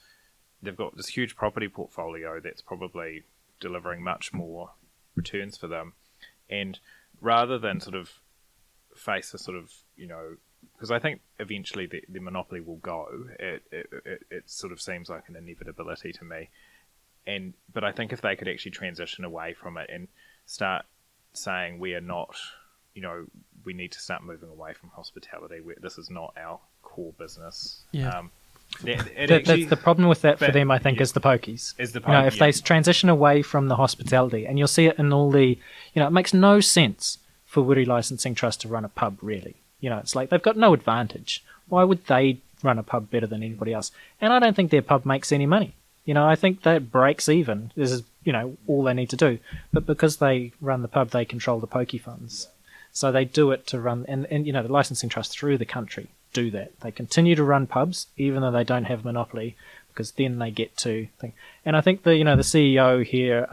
they've got this huge property portfolio that's probably delivering much more returns for them. And rather than sort of face a sort of, because I think eventually the monopoly will go, it sort of seems like an inevitability to me. But I think if they could actually transition away from it and start saying we are not, we need to start moving away from hospitality. This is not our core business. Yeah. That's the problem with that for them, I think, is the pokies. If they transition away from the hospitality, and you'll see it in all the, it makes no sense for Waitakere Licensing Trust to run a pub, really. It's like they've got no advantage. Why would they run a pub better than anybody else? And I don't think their pub makes any money. I think that breaks even. This is, all they need to do. But because they run the pub, they control the pokey funds. So they do it to run, and the licensing trusts through the country do that. They continue to run pubs, even though they don't have monopoly, because then they get to think. And I think the CEO here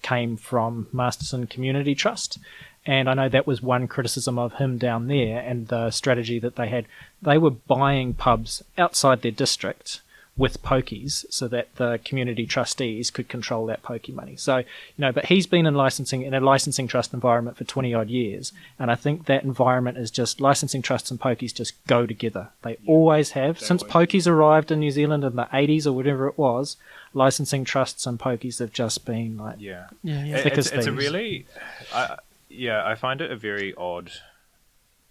came from Masterson Community Trust. And I know that was one criticism of him down there, and the strategy that they had. They were buying pubs outside their district with pokies so that the community trustees could control that pokey money. So, but he's been in a licensing trust environment for 20 odd years. And I think that environment is just licensing trusts and pokies just go together. They always have. Since pokies arrived in New Zealand in the 80s or whatever it was, licensing trusts and pokies have just been like, thick as thieves. It's a really, I find it a very odd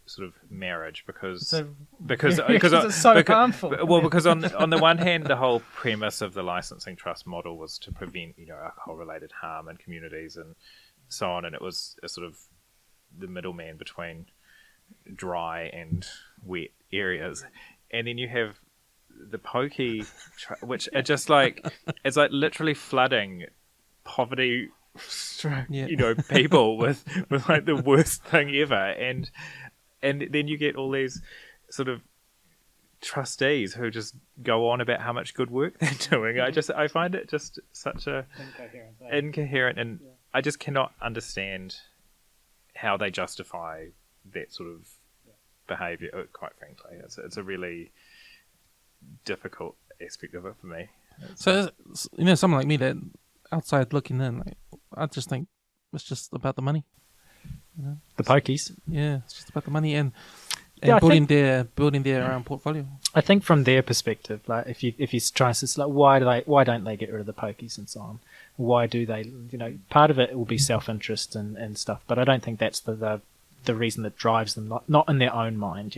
sort of marriage because it's so harmful. Well, because on the one hand, the whole premise of the licensing trust model was to prevent alcohol-related harm in communities and so on, and it was a sort of the middleman between dry and wet areas, and then you have the pokey, which are just like it's like literally flooding poverty. People with like the worst thing ever, and then you get all these sort of trustees who just go on about how much good work they're doing. I find it just such a incoherent, and I just cannot understand how they justify that sort of behaviour. Quite frankly, it's a really difficult aspect of it for me. So someone like me that outside looking in, I just think it's just about the money. The pokies. Yeah, it's just about the money and building their own portfolio. I think from their perspective, like if you try to say, like, why don't they get rid of the pokies and so on? Why do they? Part of it will be self-interest and stuff, but I don't think that's the reason that drives them. Not in their own mind.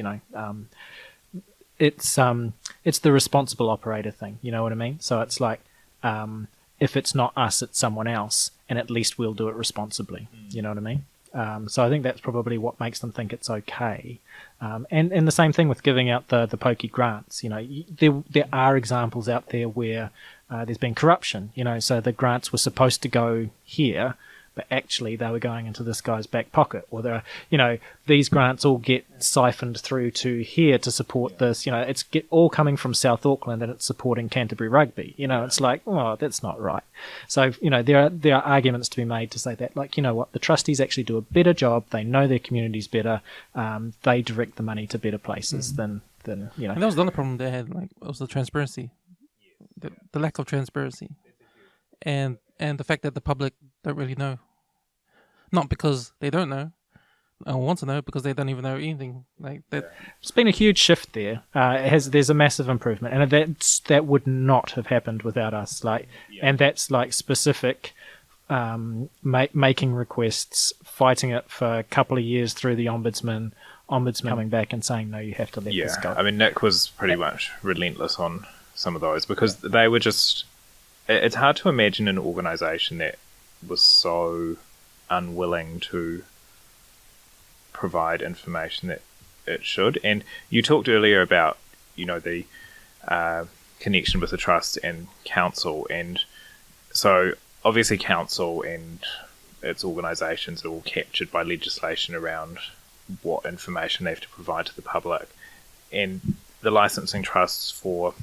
It's the responsible operator thing. You know what I mean? So it's like if it's not us, it's someone else, and at least we'll do it responsibly. You know what I mean? So I think that's probably what makes them think it's okay. And the same thing with giving out the pokey grants. There are examples out there where there's been corruption. So the grants were supposed to go here, but actually they were going into this guy's back pocket, or there, these grants all get siphoned through to here to support this. It's all coming from South Auckland and it's supporting Canterbury Rugby. It's like, oh, that's not right. So there are arguments to be made to say that, like, what, the trustees actually do a better job. They know their communities better. They direct the money to better places than. And that was the other problem they had. Like, it was the transparency, the lack of transparency, and the fact that the public don't really know. Not because they don't know, or want to know, because they don't even know anything like that. It's been a huge shift there. There's a massive improvement, and that would not have happened without us. And that's like specific, making requests, fighting it for a couple of years through the ombudsman coming back and saying, no, you have to let this go. I mean, Nick was pretty much relentless on some of those, because they were just... It's hard to imagine an organisation that was so unwilling to provide information that it should. And you talked earlier about, the connection with the trust and council. And so obviously council and its organisations are all captured by legislation around what information they have to provide to the public. And the licensing trusts for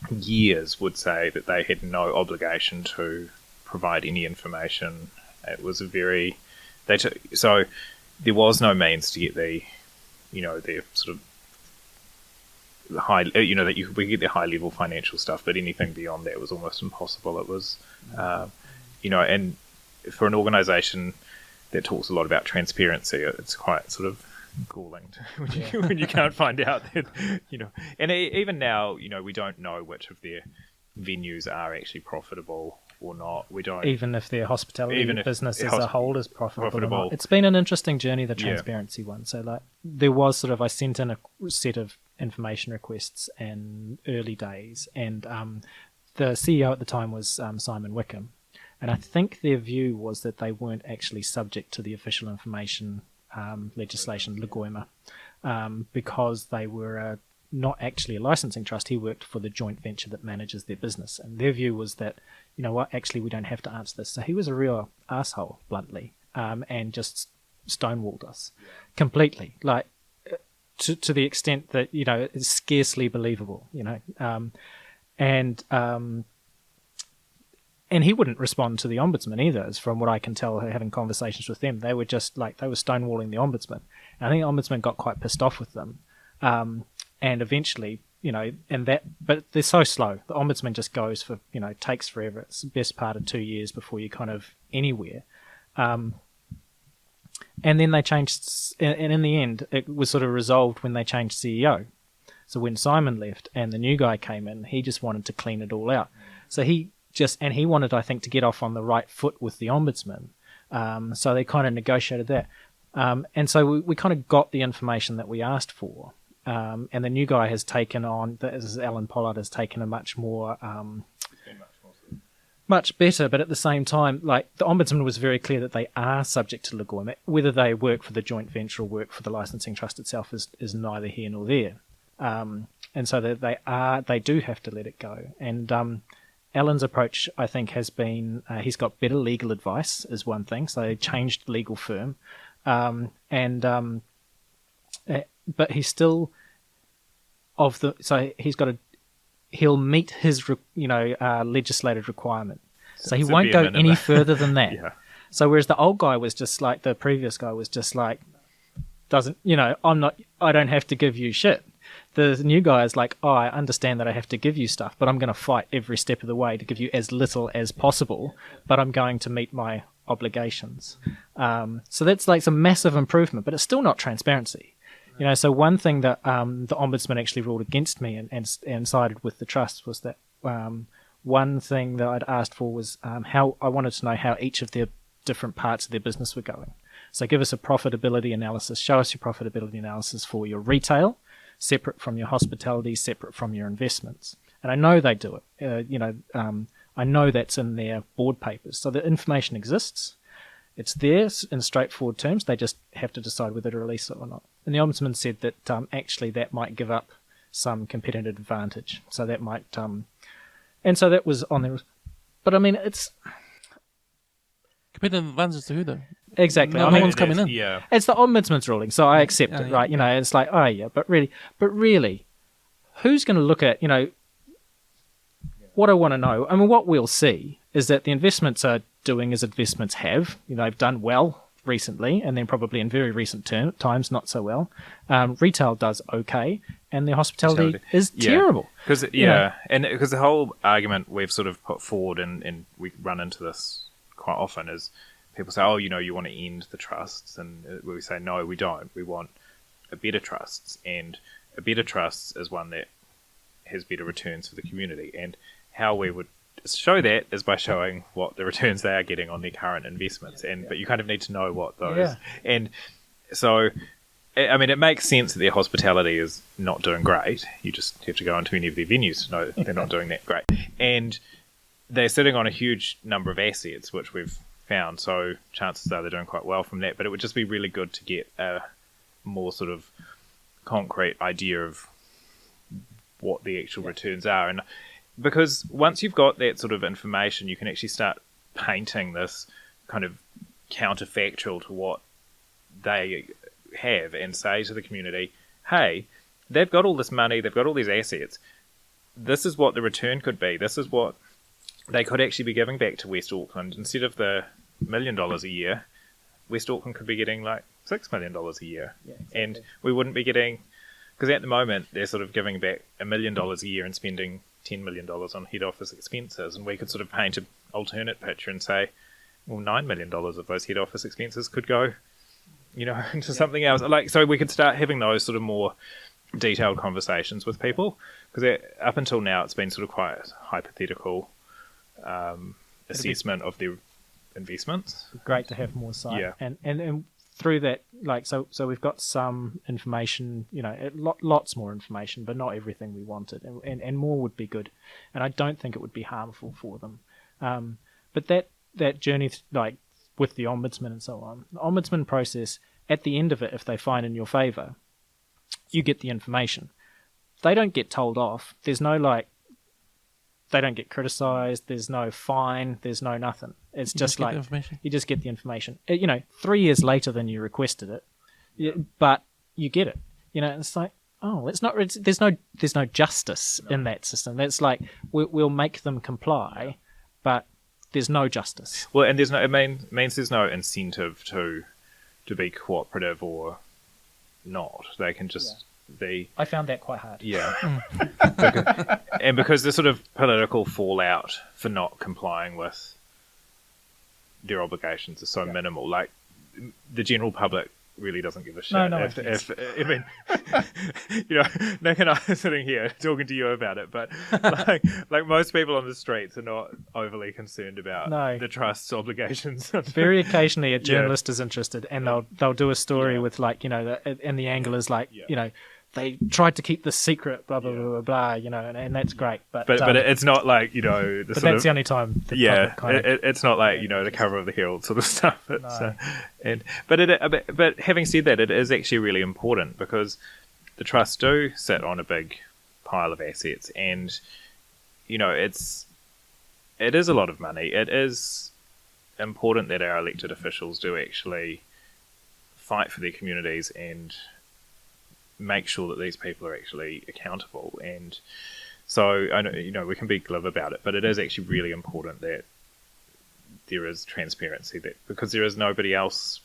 years would say that they had no obligation to provide any information. It was so there was no means to get the their sort of high, that we get the high level financial stuff, but anything beyond that was almost impossible. It was, and for an organisation that talks a lot about transparency, it's quite sort of galling when you can't find out that, and even now, we don't know which of their venues are actually profitable or not. We don't, even if their hospitality business as a whole is profitable or not. It's been an interesting journey, the transparency one. So like there was I sent in a set of information requests in early days, and the CEO at the time was Simon Wickham, and I think their view was that they weren't actually subject to the official information legislation, Legoima, because they were not actually a licensing trust. He worked for the joint venture that manages their business, and their view was that, actually we don't have to answer this. So he was a real asshole, bluntly, and just stonewalled us completely, like to the extent that it's scarcely believable, and he wouldn't respond to the ombudsman either, as from what I can tell, having conversations with them. They were just like, they were stonewalling the ombudsman. And I think the ombudsman got quite pissed off with them. And eventually, but they're so slow. The ombudsman just goes for, takes forever. It's the best part of 2 years before you're kind of anywhere. And then they changed, and in the end, it was sort of resolved when they changed CEO. So when Simon left and the new guy came in, he just wanted to clean it all out. So he wanted, I think, to get off on the right foot with the ombudsman. So they kind of negotiated that. And so we kind of got the information that we asked for. And the new guy has taken on, Alan Pollard has taken a much more, much better, but at the same time, like, the ombudsman was very clear that they are subject to Legoima. Whether they work for the joint venture or work for the licensing trust itself is neither here nor there. And so that they do have to let it go. And Alan's approach, I think, has been he's got better legal advice is one thing. So they changed legal firm, but he's still he'll meet his legislated requidement. So he won't go any further than that. Yeah. So whereas the old guy was just like, the previous guy was just like, I don't have to give you shit. The new guy is like, I understand that I have to give you stuff, but I'm going to fight every step of the way to give you as little as possible, but I'm going to meet my obligations. So that's like some massive improvement, but it's still not transparency. So one thing that the ombudsman actually ruled against me and sided with the trust was that one thing that I'd asked for was how I wanted to know how each of their different parts of their business were going. So give us a profitability analysis. Show us your profitability analysis for your retail, separate from your hospitality, separate from your investments. And I know they do it. I know that's in their board papers. So the information exists. It's there in straightforward terms. They just have to decide whether to release it or not. And the ombudsman said that actually that might give up some competitive advantage. So that might... and so that was on there. But I mean, it's... competitive advantage to who though? Exactly. No, I no mean, one's coming in. Yeah. it's the ombudsman's ruling, so I accept it, right? You know, it's like, oh yeah, but really, who's going to look at, you know, what I want to know? I mean, what we'll see is that the investments are doing as investments have. You know, they've done well recently, and then probably in very recent times not so well. Retail does okay, and the hospitality is terrible. Because and because the whole argument we've sort of put forward, and we run into this quite often, is people say, oh, you know, you want to end the trusts, and we say, no, we don't. We want a better trusts, and a better trust is one that has better returns for the community. And how we would show that is by showing what the returns they are getting on their current investments. But you kind of need to know what those. And so, I mean, it makes sense that their hospitality is not doing great. You just have to go into any of their venues to know they're not doing that great. And they're sitting on a huge number of assets, which we've found. So chances are they're doing quite well from that. But it would just be really good to get a more sort of concrete idea of what the actual returns are. And because once you've got that sort of information, you can actually start painting this kind of counterfactual to what they have and say to the community, hey, they've got all this money, they've got all these assets. This is what the return could be. This is what they could actually be giving back to West Auckland. Instead of the $1 million a year, West Auckland could be getting like $6 million a year. Yeah, exactly. And we wouldn't be getting, because at the moment they're sort of giving back $1 million a year and spending $10 million on head office expenses. And we could sort of paint an alternate picture and say, well, $9 million of those head office expenses could go, you know, into something else. Like, so we could start having those sort of more detailed conversations with people, because up until now it's been sort of quite hypothetical assessment of their investments. Great to have more sight. Yeah. And through that, like, so we've got some information, you know, lots more information, but not everything we wanted, and more would be good. And I don't think it would be harmful for them. But that journey, like with the ombudsman and so on, the ombudsman process, at the end of it, if they find in your favour, you get the information. They don't get told off. There's no like, they don't get criticised. There's no fine. There's no nothing. It's just like you just get the information. You know, 3 years later than you requested it, but you get it. You know, it's like, oh, it's not. There's no justice in that system. It's like we'll make them comply, but there's no justice. Well, and there's no. It means there's no incentive to be cooperative or not. They can just be. I found that quite hard. Yeah, because the sort of political fallout for not complying with their obligations is so minimal. Like, the general public really doesn't give a shit. No, if I mean, you know, Nick and I are sitting here talking to you about it, but like most people on the streets are not overly concerned about the trust's obligations. Very occasionally, a journalist is interested, and they'll do a story with, like, you know, and the angle is like, you know, they tried to keep this secret, blah blah blah blah, you know, and that's great. But it's not like, you know, but that's the only time. It's not like, you know, the cover of the Herald sort of stuff. But having said that, it is actually really important, because the trusts do sit on a big pile of assets, and you know, it is a lot of money. It is important that our elected officials do actually fight for their communities and make sure that these people are actually accountable. And so, I know, you know, we can be glib about it, but it is actually really important that there is transparency, that because there is nobody else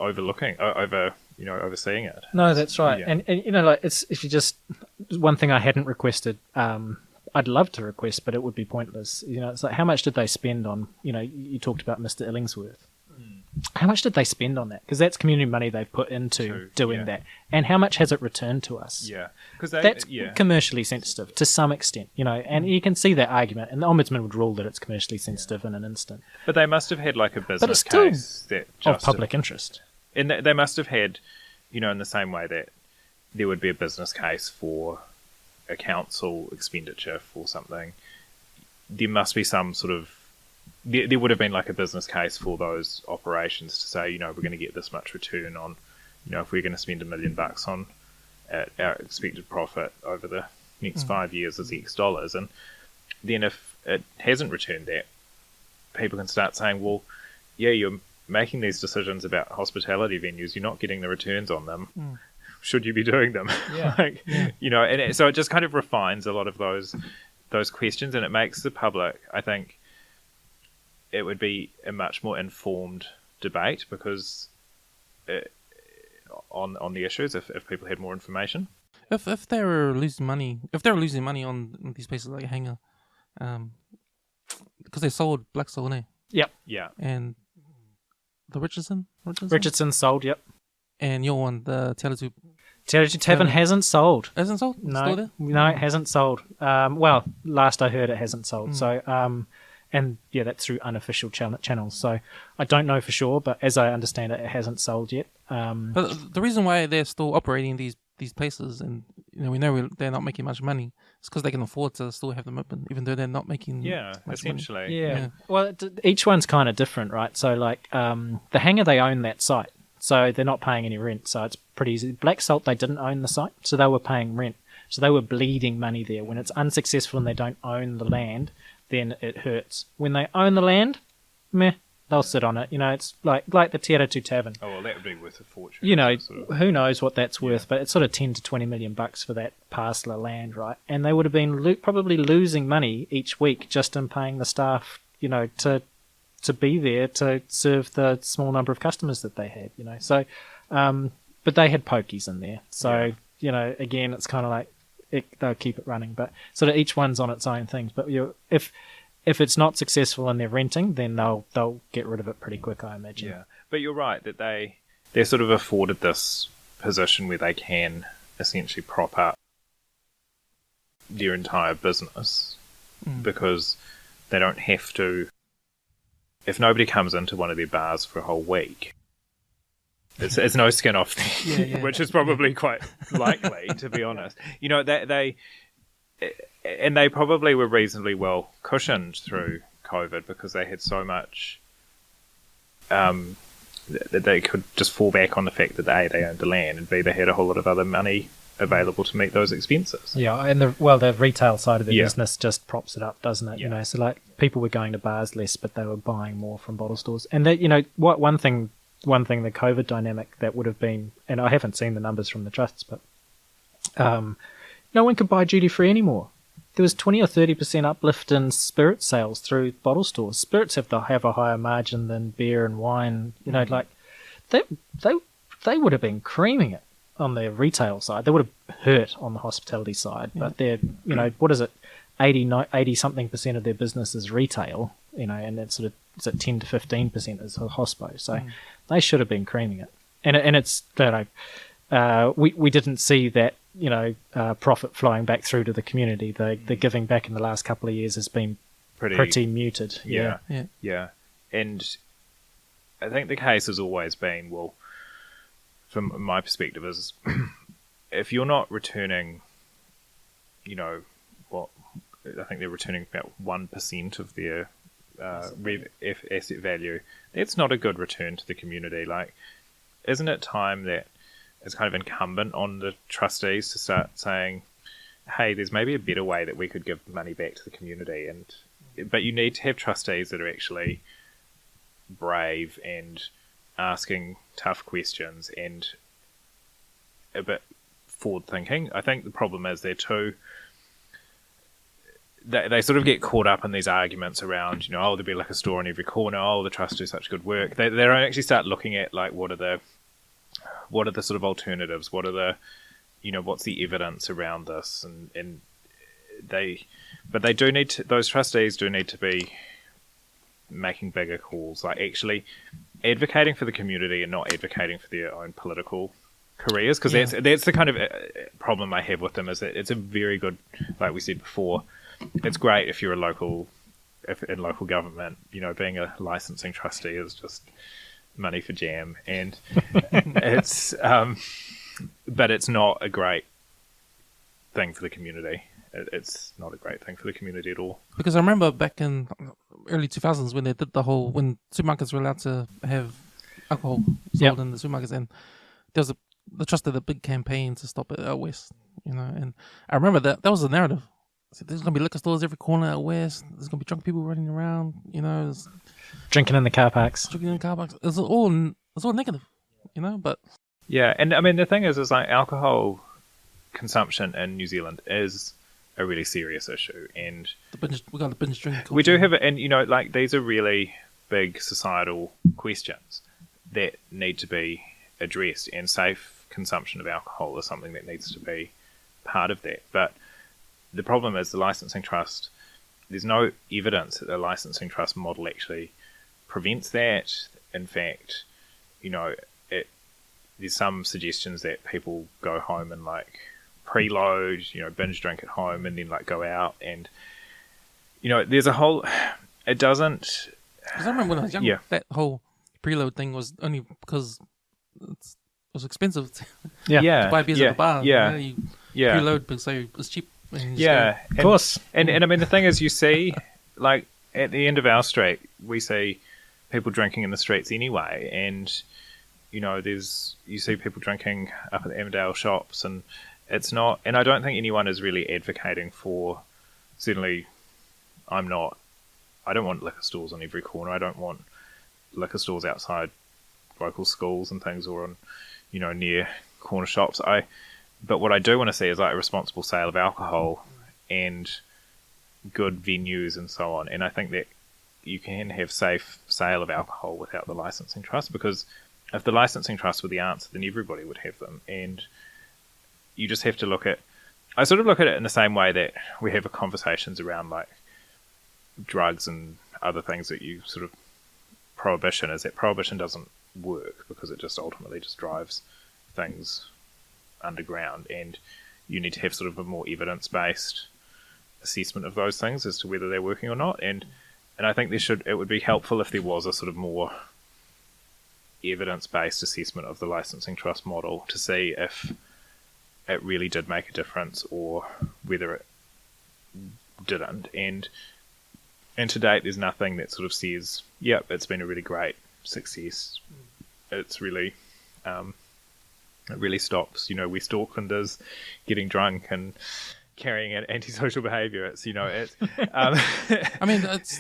overseeing it. No, that's right. Yeah. And you know, like, it's, if you just, one thing I hadn't requested, I'd love to request, but it would be pointless. You know, it's like, how much did they spend on, you know, you talked about Mr. Illingsworth. How much did they spend on that? Because that's community money they've put into doing that. And how much has it returned to us? Yeah. Because that's commercially sensitive to some extent, you know, and you can see that argument, and the Ombudsman would rule that it's commercially sensitive in an instant. But they must have had like a business but it's still case that of public interest. And they must have had, you know, in the same way that there would be a business case for a council expenditure for something, there must be some sort of, there would have been like a business case for those operations to say, you know, we're going to get this much return on, you know, if we're going to spend $1 million on our expected profit over the next 5 years is X dollars. And then if it hasn't returned that, people can start saying, well, you're making these decisions about hospitality venues. You're not getting the returns on them. Should you be doing them? Yeah. And so it just kind of refines a lot of those questions, and it makes the public, I think, it would be a much more informed debate because on the issues if people had more information. If they were losing money, on these places like Hangar, because they sold Black Soul, Yep. Yeah. and the Richardson, Richardson sold, yep. and your one, the Te Tavern hasn't sold. hasn't sold. No, Still there? no, it hasn't sold. Well, last I heard, it hasn't sold. So, and yeah, that's through unofficial channels. So I don't know for sure, but as I understand it, it hasn't sold yet. But the reason why they're still operating these places, and we know they're not making much money, it's because they can afford to still have them open, even though they're not making much essentially. money. Yeah. Well, each one's kind of different, right? So, like, the Hangar, they own that site, so they're not paying any rent. So it's pretty easy. Black Salt, they didn't own the site, so they were paying rent. So they were bleeding money there. When it's unsuccessful and they don't own the land, then it hurts. When they own the land, meh, they'll sit on it. It's like the Te Aratu Tavern. Oh, well, that would be worth a fortune. Who knows what that's worth, but it's sort of 10 to 20 million bucks for that parcel of land, right? And they would have been probably losing money each week just in paying the staff, to be there to serve the small number of customers that they had, So, but they had pokies in there. So, again, it's kind of like they'll keep it running, but sort of each one's on its own things. But if it's not successful and they're renting, then they'll get rid of it pretty quick, I imagine. Yeah, but you're right that they're sort of afforded this position where they can essentially prop up their entire business because they don't have to. If nobody comes into one of their bars for a whole week, it's no skin off them, which is probably quite likely, to be honest. They probably were reasonably well cushioned through COVID because they had so much that they could just fall back on the fact that A, they owned the land, and B, they had a whole lot of other money available to meet those expenses. Yeah, and the retail side of the business just props it up, doesn't it? So like people were going to bars less, but they were buying more from bottle stores. And that one thing the COVID dynamic that would have been, and I haven't seen the numbers from the trusts, but no one could buy duty free anymore. There was 20 or 30% uplift in spirit sales through bottle stores. Spirits have a higher margin than beer and wine. Like they would have been creaming it on the retail side. They would have hurt on the hospitality side. But they're, what is it? 80 something % of their business is retail, and it's sort of, it's at 10 to 15% is hospo. So they should have been creaming it. And it's, we didn't see that, profit flowing back through to the community. The giving back in the last couple of years has been pretty muted. Yeah. And I think the case has always been, well, from my perspective, is if you're not returning, I think they're returning about 1% of their asset value, that's not a good return to the community. Like, isn't it time that it's kind of incumbent on the trustees to start saying, hey, there's maybe a better way that we could give money back to the community, but you need to have trustees that are actually brave and asking tough questions and a bit forward thinking. I think the problem is they sort of get caught up in these arguments around, there'll be like a store on every corner, the trusts do such good work. They don't actually start looking at like what are the sort of alternatives, what are the, what's the evidence around this, and they do need to, those trustees do need to be making bigger calls, like actually advocating for the community and not advocating for their own political careers, because that's the kind of problem I have with them, is that it's a very good, like we said before, it's great if you're in local government, being a licensing trustee is just money for jam, and it's but it's not a great thing for the community. It's not a great thing for the community at all. Because I remember back in early 2000s when they did when supermarkets were allowed to have alcohol sold in the supermarkets, and there was the trust did a big campaign to stop it out west, and I remember that was the narrative. So there's gonna be liquor stores every corner out west. There's gonna be drunk people running around. Drinking in the car parks. Drinking in car parks. It's all negative. But Yeah, and I mean the thing is like alcohol consumption in New Zealand is a really serious issue, and we got the binge drinking culture. we do have it, and like these are really big societal questions that need to be addressed, and safe consumption of alcohol is something that needs to be part of that. But the problem is the licensing trust. There's no evidence that the licensing trust model actually prevents that. In fact, there's some suggestions that people go home and like preload, binge drink at home and then like go out, and there's a whole. It doesn't. Because I remember when I was young, that whole preload thing was only because it was expensive to buy beers at the bar. You preload because it's cheap. Of course. And I mean the thing is, you see, like at the end of our street, we see people drinking in the streets anyway, and you see people drinking up at the Avondale shops, and it's not. And I don't think anyone is really advocating for. Certainly, I'm not. I don't want liquor stores on every corner. I don't want liquor stores outside local schools and things, or on, near corner shops. But what I do want to see is like a responsible sale of alcohol and good venues and so on. And I think that you can have safe sale of alcohol without the licensing trust, because if the licensing trust were the answer, then everybody would have them. And you just have to look at. I sort of look at it in the same way that we have conversations around like drugs and other things that you sort of prohibition is that prohibition doesn't work because it just ultimately just drives things underground, and you need to have sort of a more evidence-based assessment of those things as to whether they're working or not. And I think it would be helpful if there was a sort of more evidence-based assessment of the licensing trust model to see if it really did make a difference or whether it didn't. And to date, there's nothing that sort of says, yep, it's been a really great success. It's really, it really stops, West Aucklanders getting drunk and carrying out antisocial behaviour. It's, it's. I mean, it's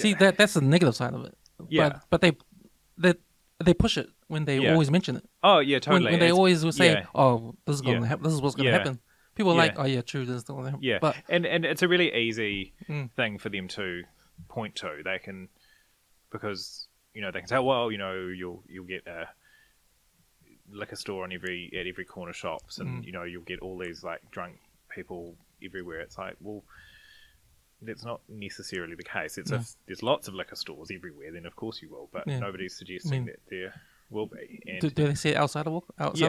see, that's the negative side of it. Yeah. But they push it when they always mention it. Oh yeah, totally. When they always will say, "Oh, this is going to happen. This is what's going to happen." People are like, "Oh yeah, true. This is going to happen." Yeah, but and it's a really easy thing for them to point to. They can, because they can say, "Well, you'll get a liquor store at every corner shops, and you'll get all these like drunk people everywhere." It's like, well, that's not necessarily the case. It's if there's lots of liquor stores everywhere, then of course you will. But nobody's suggesting that there will be. And do they say outside of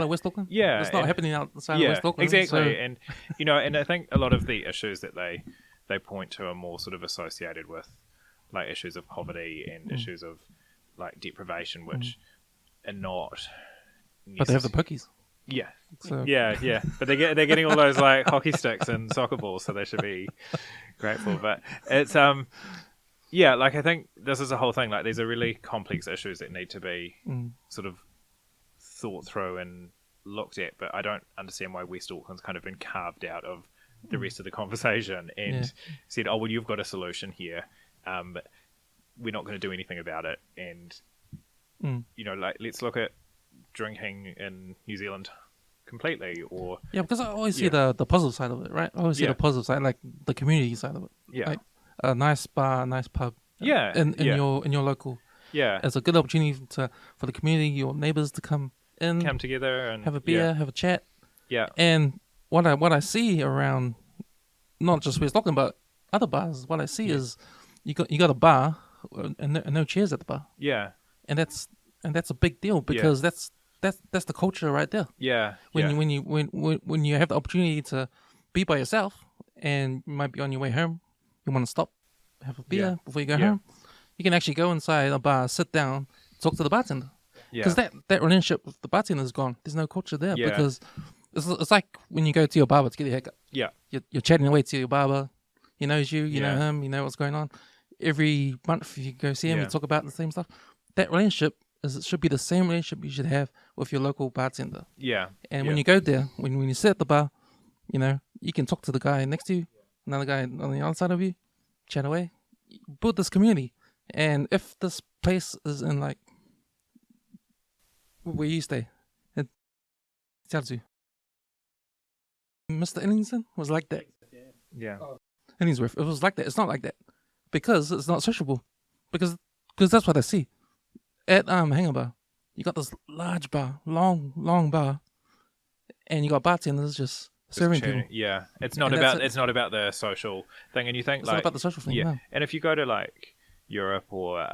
West Auckland? Yeah, it's not happening outside of West Auckland. Exactly. So. And I think a lot of the issues that they point to are more sort of associated with like issues of poverty and issues of like deprivation, which are not. But they have the pokies. Yeah. So. Yeah. But they're getting all those like hockey sticks and soccer balls, so they should be grateful. But it's like I think this is a whole thing. Like these are really complex issues that need to be sort of thought through and looked at. But I don't understand why West Auckland's kind of been carved out of the rest of the conversation and said, "Oh well, you've got a solution here, but we're not going to do anything about it." And like let's look at drinking in New Zealand completely, or because I always see the positive side of it, right? I always see the positive side, like the community side of it. Like a nice bar, a nice pub. In your local. Yeah, it's a good opportunity for the community, your neighbours to come together and have a beer, have a chat. Yeah, and what I see around, not just West Auckland but other bars, what I see is you got a bar and no chairs at the bar. Yeah, and that's a big deal because that's the culture right there. Yeah. When you have the opportunity to be by yourself and you might be on your way home, you want to stop, have a beer before you go home. You can actually go inside a bar, sit down, talk to the bartender. Because that relationship with the bartender is gone. There's no culture there because it's like when you go to your barber to get a haircut. Yeah. You're chatting away to your barber. He knows you. You know him. You know what's going on. Every month you go see him, you talk about the same stuff. That relationship it should be the same relationship you should have with your local bartender. Yeah. And when you go there, when you sit at the bar, You can talk to the guy next to you, another guy on the other side of you, chat away, build this community. And if this place is in like where you stay, it tells you. Mr. Ellington was like that. Yeah. Ellingsworth, it was like that. It's not like that because it's not sociable. Because that's what I see at Hangar Bar. You got this large bar, long bar, and you got bartenders just serving people. Yeah, it's not about the social thing, and you think it's not about the social thing. Yeah, No. and if you go to like Europe or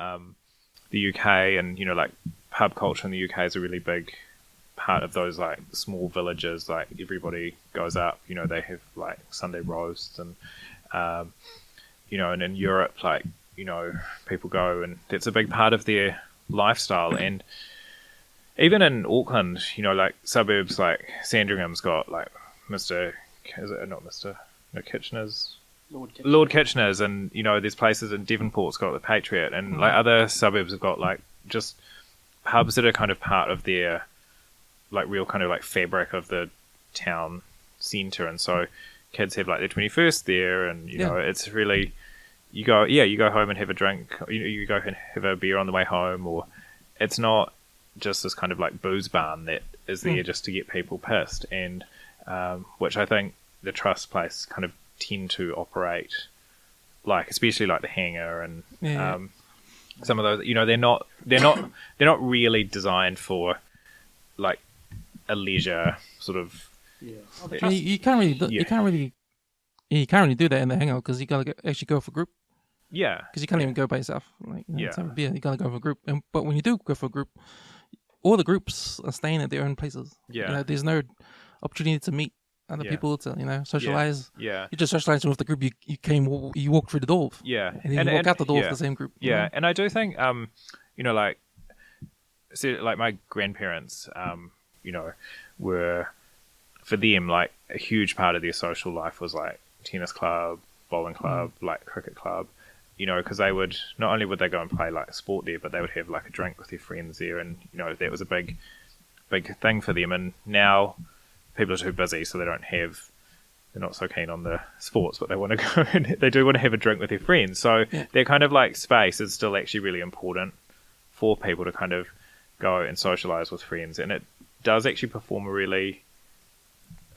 the UK, and like pub culture in the UK is a really big part of those like small villages. Like everybody goes up, they have like Sunday roasts, and and in Europe, like people go, and that's a big part of their lifestyle. And even in Auckland, like suburbs like Sandringham's got like Kitchener's. Lord Kitchener's, and there's places in Devonport's got the Patriot, and like other suburbs have got like just pubs that are kind of part of their like real kind of like fabric of the town centre. And so kids have like their 21st there, and it's really you go home and have a drink, you go and have a beer on the way home, or it's not just this kind of like booze barn that is there just to get people pissed. And which I think the trust place kind of tend to operate like, especially like the Hangar and some of those, they're not really designed for like a leisure sort of. Yeah, you can't really do that in the Hangar because you gotta actually go for a group. Yeah, because you can't even go by yourself. Like, you gotta go for a group. But when you do go for a group, all the groups are staying at their own places. Yeah, there's no opportunity to meet other people to socialize. Yeah, you just socialize with the group you walk through the door. Yeah, and then you walk out the door with the same group. Yeah, and I do think like my grandparents were, for them, like a huge part of their social life was like tennis club, bowling club, like cricket club. Because they would not only would they go and play like sport there, but they would have like a drink with their friends there, and that was a big thing for them. And now people are too busy, so they're not so keen on the sports, but they want to go and they do want to have a drink with their friends. So their kind of like space is still actually really important for people to kind of go and socialize with friends, and it does actually perform a really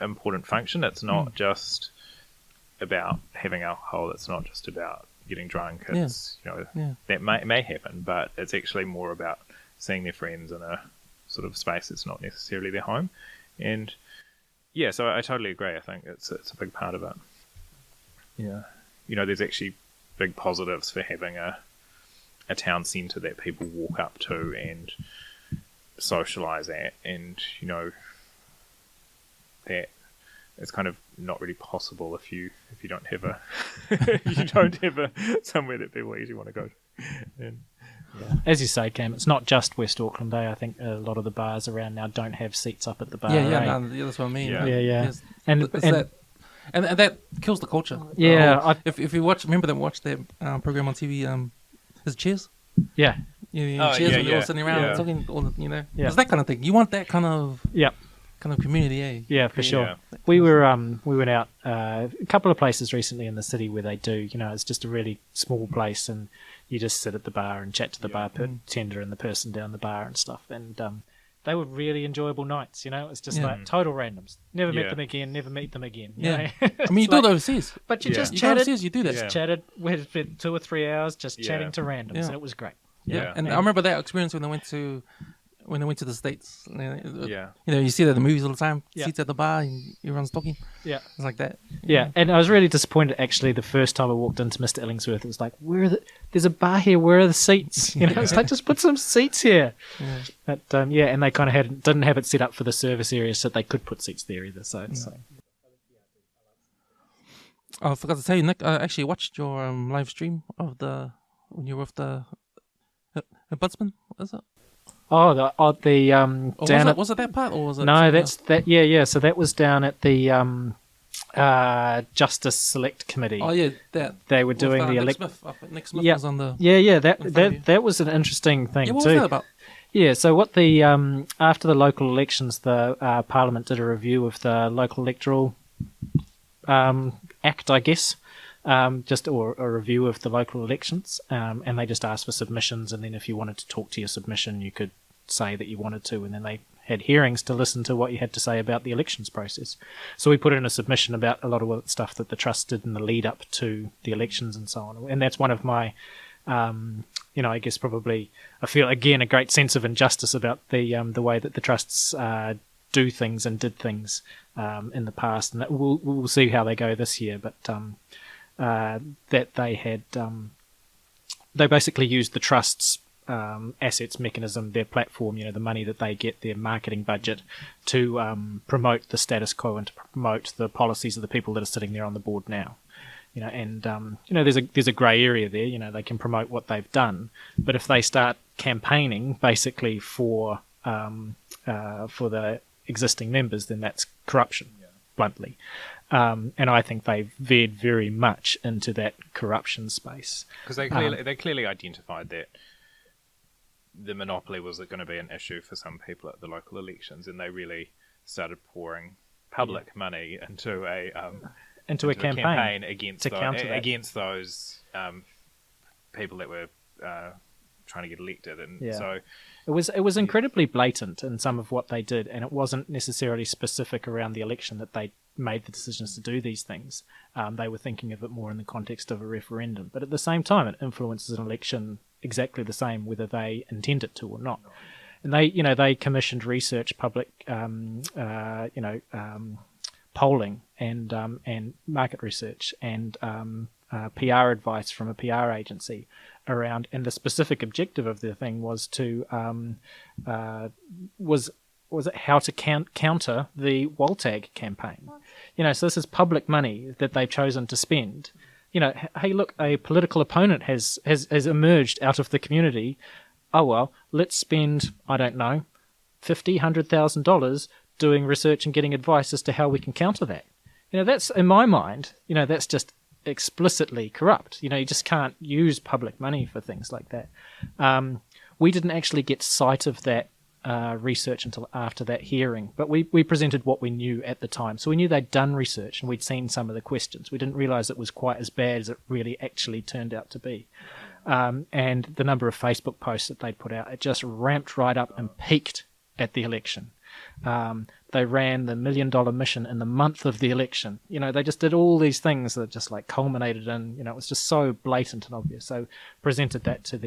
important function. It's not just about having alcohol. It's not just about getting drunk. It's that may happen, but it's actually more about seeing their friends in a sort of space that's not necessarily their home. And so I totally agree. I think it's a big part of it. Yeah, there's actually big positives for having a town centre that people walk up to and socialise at, and that it's kind of not really possible if you don't have a somewhere that people actually want to go to. And, as you say, Cam, it's not just West Auckland. I think a lot of the bars around now don't have seats up at the bar. That's what I mean. Yeah. Yes. And that kills the culture. Yeah, if you remember them watch that program on TV, is it Cheers? Yeah. Cheers when you're all sitting around talking, it's that kind of thing. You want that kind of community, eh? Yeah, for sure. We went out a couple of places recently in the city where they do. It's just a really small place, and you just sit at the bar and chat to the bartender and the person down the bar and stuff. And they were really enjoyable nights. It's just like total randoms. Never met them again. Never meet them again. You know? I mean, you do it overseas, but you just you chatted. Overseas, you do that. Just chatted. We had spent 2 or 3 hours just chatting to randoms, and it was great. Yeah, and I remember that experience when I went to the States. You see that in the movies all the time. Seats at the bar, and everyone's talking. Yeah, it's like that. Yeah, and I was really disappointed actually the first time I walked into Mr. Illingsworth. It was like, there's a bar here. Where are the seats? It's like, just put some seats here. Yeah. But and they kind of didn't have it set up for the service area, so they could put seats there either. So it's I forgot to tell you, Nick. I actually watched your live stream of when you were with the Budsman. What is it? Was it that part, or was it? No, that's that. Yeah. So that was down at the Justice Select Committee. Oh yeah, that they were doing the Nick Smith was on the. Yeah. That was an interesting thing what too. Was that about? Yeah. So what the after the local elections, the Parliament did a review of the local electoral act, I guess, or a review of the local elections, and they just asked for submissions, and then if you wanted to talk to your submission, you could say that you wanted to, and then they had hearings to listen to what you had to say about the elections process. So we put in a submission about a lot of stuff that the trust did in the lead up to the elections and so on, and that's one of my I guess probably I feel again a great sense of injustice about the way that the trusts do things and did things in the past, and that we'll see how they go this year. But that they had they basically used the trust's assets mechanism, their platform, the money that they get, their marketing budget, to promote the status quo and to promote the policies of the people that are sitting there on the board now. There's a grey area there. They can promote what they've done, but if they start campaigning basically for the existing members, then that's corruption, bluntly. And I think they've veered very much into that corruption space because they clearly identified that the monopoly was going to be an issue for some people at the local elections, and they really started pouring public money into a campaign against those people that were trying to get elected, and so it was incredibly blatant in some of what they did, and it wasn't necessarily specific around the election that they made the decisions to do these things. They were thinking of it more in the context of a referendum, but at the same time, it influences an election exactly the same whether they intend it to or not. And they commissioned research, public polling and market research and PR advice from a PR agency around, and the specific objective of the thing was to was it how to counter the WALTAG campaign. So this is public money that they've chosen to spend. Hey, look, a political opponent has emerged out of the community. Oh well, let's spend, I don't know, $100,000 doing research and getting advice as to how we can counter that. That's, in my mind, that's just explicitly corrupt. You just can't use public money for things like that. We didn't actually get sight of that research until after that hearing, but we presented what we knew at the time. So we knew they'd done research and we'd seen some of the questions. We didn't realise it was quite as bad as it really actually turned out to be. And the number of Facebook posts that they'd put out, it just ramped right up and peaked at the election. They ran the $1 million mission in the month of the election. They just did all these things that just culminated in, it was just so blatant and obvious. So presented that to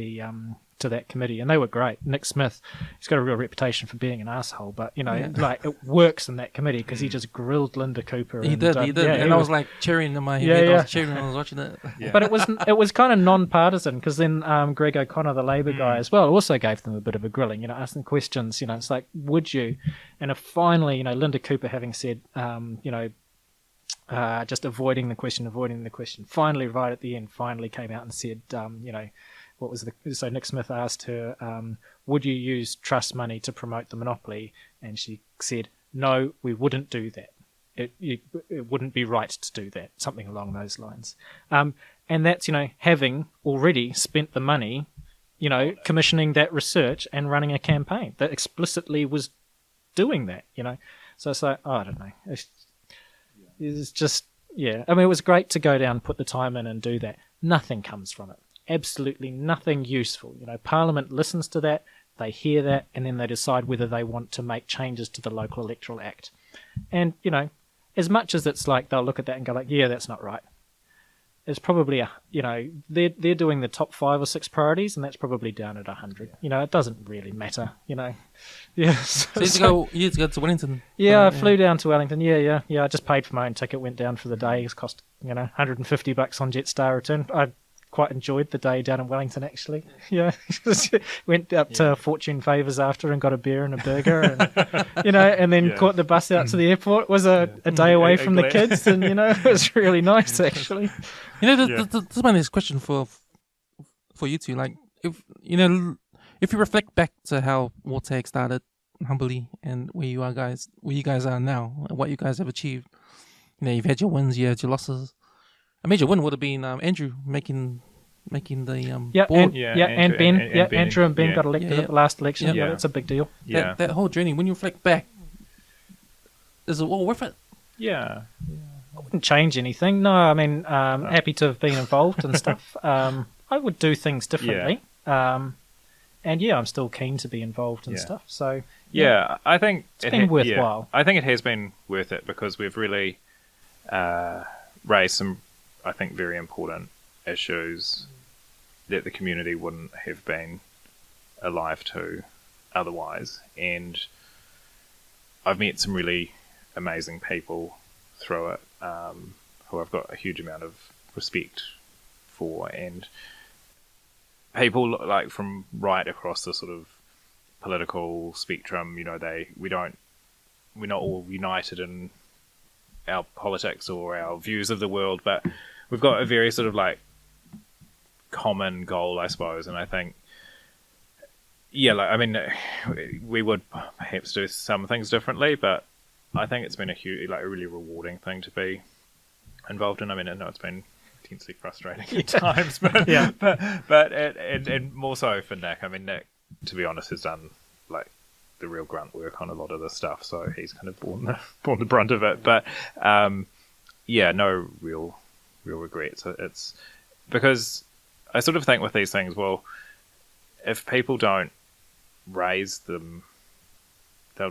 that committee, and they were great. Nick Smith, he's got a real reputation for being an asshole, but it works in that committee because he just grilled Linda Cooper. He did, and I was cheering in my head. I was cheering when I was watching it. Yeah. But it was kind of non-partisan, because then Greg O'Connor, the Labour guy as well, also gave them a bit of a grilling. Asked them questions. It's like, would you? And if finally, Linda Cooper, having said, just avoiding the question, finally, right at the end, finally came out and said, so Nick Smith asked her, would you use trust money to promote the monopoly? And she said, no, we wouldn't do that. It wouldn't be right to do that, something along those lines. And that's, having already spent the money, commissioning that research and running a campaign that explicitly was doing that, So it's like, I don't know. It's just, I mean, it was great to go down, put the time in and do that. Nothing comes from it. Absolutely nothing useful. Parliament listens to that, they hear that, and then they decide whether they want to make changes to the Local Electoral Act. And, as much as it's like they'll look at that and go yeah, that's not right. It's probably, they're doing the top 5 or 6 priorities, and that's probably down at 100. It doesn't really matter, Yeah. So you had to go to Wellington. Yeah, I flew down to Wellington. Yeah. I just paid for my own ticket, went down for the day. It cost, $150 on Jetstar return. I quite enjoyed the day down in Wellington, actually. Yeah, went up to Fortune Favours after and got a beer and a burger, and and then caught the bus out to the airport. It was a day away from the kids, and it was really nice, actually. This is my next question for you two. Like, if you reflect back to how WALTAG started humbly and where you guys are now, and what you guys have achieved. You've had your wins, you had your losses. A major win would have been Andrew making the board. And Ben. Andrew and Ben got elected at the last election. Yeah, that's a big deal. That whole journey, when you reflect back, is it all worth it? Yeah. Wouldn't change anything. No, I mean, happy to have been involved and stuff. I would do things differently. And yeah, I'm still keen to be involved and stuff. So yeah, I think it's been worthwhile. I think it has been worth it because we've really raised some, I think, very important issues that the community wouldn't have been alive to otherwise. And I've met some really amazing people through it who I've got a huge amount of respect for, and people like from right across the sort of political spectrum. You know, we're not all united in our politics or our views of the world, but we've got a very sort of like common goal, I suppose. And I think, yeah, like I mean, we would perhaps do some things differently, but I think it's been a really rewarding thing to be involved in. I mean, I know it's been intensely frustrating at times, but and more so for Nick. I mean, Nick, to be honest, has done like the real grunt work on a lot of this stuff, so he's kind of borne the brunt of it. But yeah, no real regrets. It's because I sort of think with these things, well, if people don't raise them,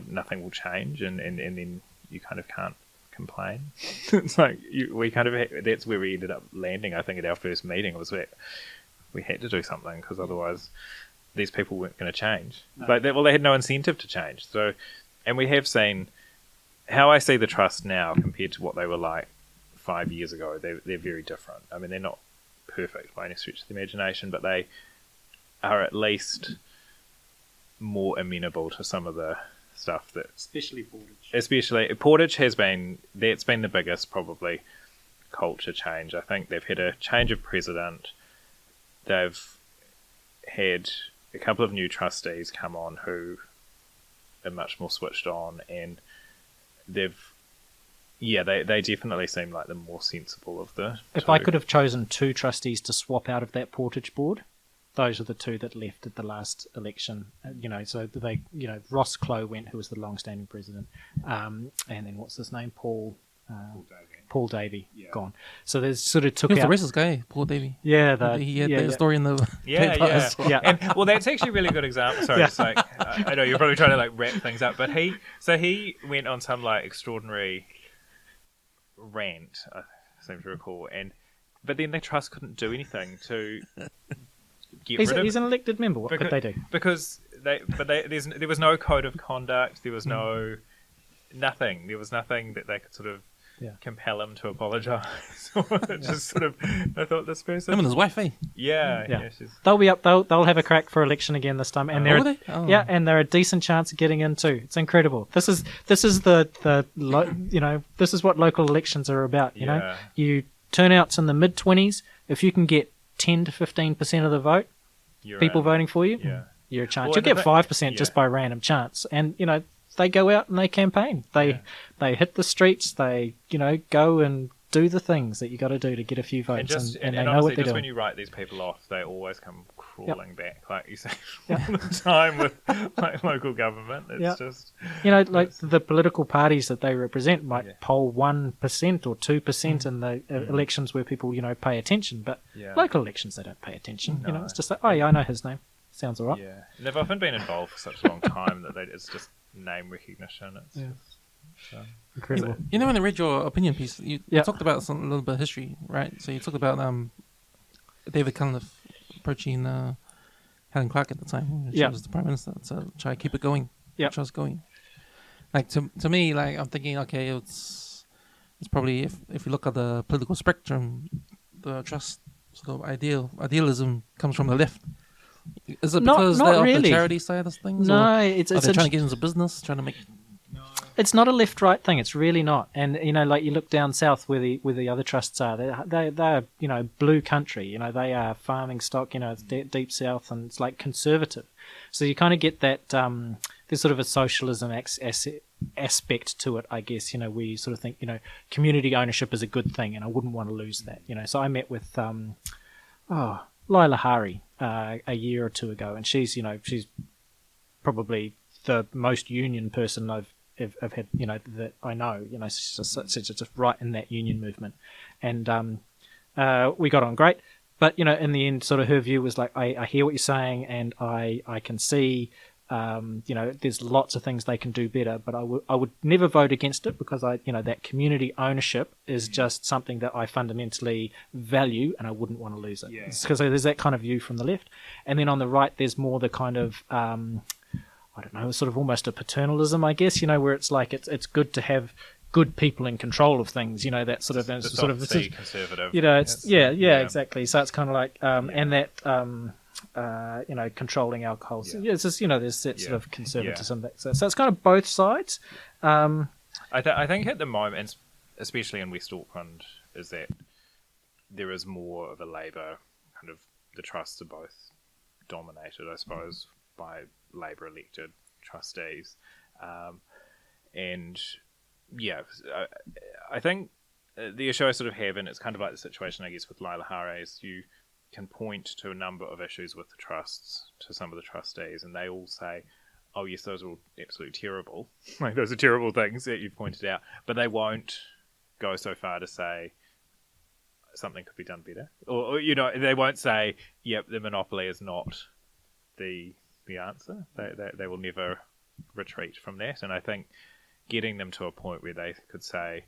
nothing will change, and then you kind of can't complain. It's like that's where we ended up landing. I think at our first meeting was that we had to do something because otherwise these people weren't going to change. No. Like they had no incentive to change. So, and we have seen how I see the trust now compared to what they were like 5 years ago. They're very different. I mean, they're not perfect by any stretch of the imagination, but they are at least more amenable to some of the stuff that, especially Portage has been the biggest probably culture change. I think they've had a change of president. They've had a couple of new trustees come on who are much more switched on, and they definitely seem like the more sensible of the If two. I could have chosen two trustees to swap out of that Portage board, those are the two that left at the last election. So they, Ross Clow went, who was the long-standing president, and then what's his name, Paul Davey, gone. So there's sort of took he was out the racist guy, Paul Davey. Yeah, he had that story in the paper as well. And well, that's actually a really good example. Sorry, it's like I know you're probably trying to like wrap things up, but he went on some like extraordinary rant, I seem to recall, but then the trust couldn't do anything to. He's an elected member. What could they do? Because there was no code of conduct. There was nothing. There was nothing that they could sort of compel him to apologise. Just sort of, I thought this person. Him and his wife, eh? Yeah. They'll be up. They'll have a crack for election again this time, and and they're a decent chance of getting in too. It's incredible. This is this is what local elections are about. You know, you turnouts in the mid-20s. If you can get 10 to 15% of the vote, people voting for you, you're a chance. You'll get 5% just by random chance. And, they go out and they campaign. They hit the streets. They, go and do the things that you got to do to get a few votes. And they know what they're doing. When you write these people off, they always come crawling back, like you say, all the time with like local government. It's just... the political parties that they represent might poll 1% or 2% in the elections where people, pay attention. But local elections, they don't pay attention. No. It's just like, oh, yeah, I know his name. Sounds all right. Yeah. And they've often been involved for such a long time that it's just name recognition. It's just, incredible. When I read your opinion piece, you talked about a little bit of history, right? So you talked about David Cunliffe approaching Helen Clark at the time. She was the Prime Minister to try to keep it going. Keep trust going. Like to me, like I'm thinking, okay, it's probably if you look at the political spectrum, the trust sort of idealism comes from the left. Is it because not they're really. on the charity side of things? No, it's trying to get into business, trying to make. It's not a left-right thing. It's really not. And like you look down south where the other trusts are, they're blue country. They are farming stock. It's deep south, and it's like conservative. So you kind of get that. There's sort of a socialism aspect to it, I guess. Where you sort of think community ownership is a good thing, and I wouldn't want to lose that. So I met with Lila Hari a year or two ago, and she's probably the most union person I've have had, that I know, just right in that union movement, and we got on great. But in the end, sort of her view was like, I hear what you're saying, and I can see, there's lots of things they can do better, but I would never vote against it, because that community ownership is just something that I fundamentally value, and I wouldn't want to lose it. Because there's that kind of view from the left, and then on the right, there's more the kind of I don't know, sort of almost a paternalism, I guess. Where it's like it's good to have good people in control of things. That sort of conservative. It's exactly. So it's kind of like and that. Controlling alcohol. So, it's just, there's that sort of conservatism. So it's kind of both sides. I think at the moment, especially in West Auckland, is that there is more of a Labour kind of, the trusts are both dominated, I suppose, by Labour elected trustees. And I think the issue I sort of have, and it's kind of like the situation, I guess, with Laila Hare, is you can point to a number of issues with the trusts to some of the trustees, and they all say, oh yes, those are all absolutely terrible. Like, those are terrible things that you've pointed out, but they won't go so far to say something could be done better. Or they won't say, yep, the monopoly is not the answer. They will never retreat from that. And I think getting them to a point where they could say,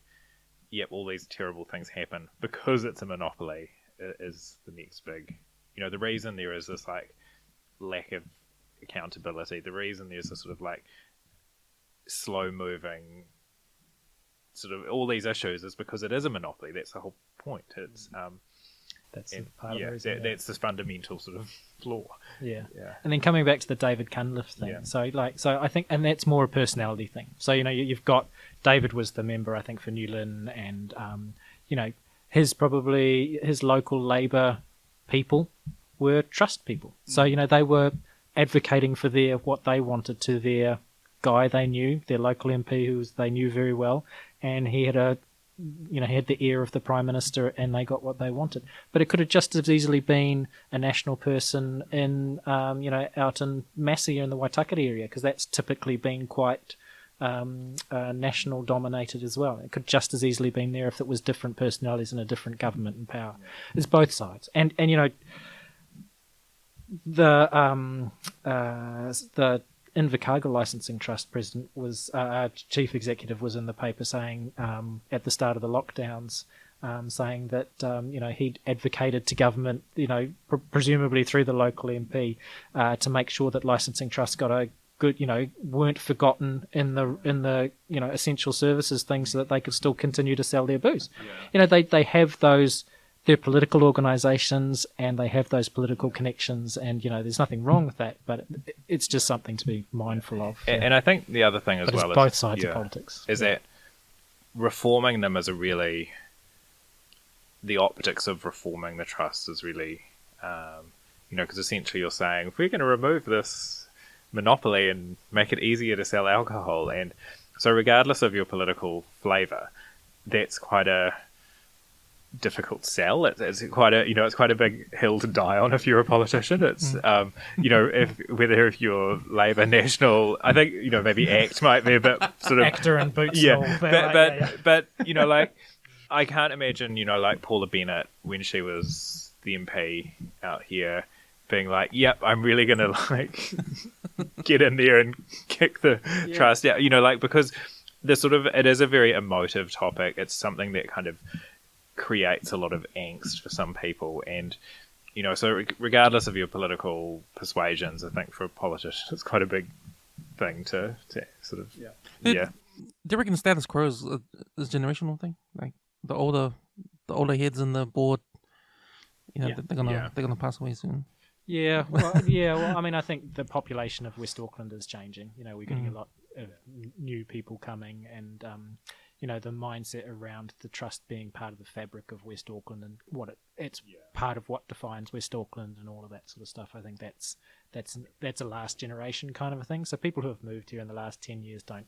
yep, all these terrible things happen because it's a monopoly is the next big, the reason there is this like lack of accountability, the reason there's this sort of like slow moving sort of all these issues is because it is a monopoly. That's the whole point. It's that's part of the reason. That's this fundamental sort of flaw. Yeah. And then coming back to the David Cunliffe thing. Yeah. So I think, and that's more a personality thing. So you've got David was the member, I think, for New Lynn, and his local Labour people were trust people. So, they were advocating for what they wanted to their guy they knew, their local MP who they knew very well, and he had he had the ear of the Prime Minister, and they got what they wanted. But it could have just as easily been a national person in, out in Massey in the Waitakere area, because that's typically been quite national dominated as well. It could just as easily been there if it was different personalities in a different government and power. It's both sides, and the Waitakere Licensing Trust president was chief executive was in the paper saying at the start of the lockdowns, saying that he'd advocated to government, presumably through the local MP, to make sure that licensing trusts got a good, weren't forgotten in the essential services things, so that they could still continue to sell their booze. They have those. They're political organisations, and they have those political connections, and there's nothing wrong with that, but it's just something to be mindful of. And I think the other thing as but well it's both sides of politics is that reforming them is the optics of reforming the trust is really, because essentially you're saying, if we're going to remove this monopoly and make it easier to sell alcohol, and so regardless of your political flavour, that's quite a difficult sell. It's quite a big hill to die on if you're a politician. It's if you're Labour National, I think maybe ACT might be a bit sort of actor and boots. But I can't imagine like Paula Bennett when she was the MP out here being like, yep, I'm really gonna like get in there and kick the trust out. Because the sort of, it is a very emotive topic. It's something that kind of creates a lot of angst for some people, and so regardless of your political persuasions, I think for a politician it's quite a big thing to sort of Do you reckon the status quo is a generational thing? Like the older heads in the board, they're gonna pass away soon. Yeah, well, I mean, I think the population of West Auckland is changing. We're getting a lot of new people coming, and the mindset around the trust being part of the fabric of West Auckland, and it's part of what defines West Auckland and all of that sort of stuff. I think that's a last generation kind of a thing. So people who have moved here in the last 10 years don't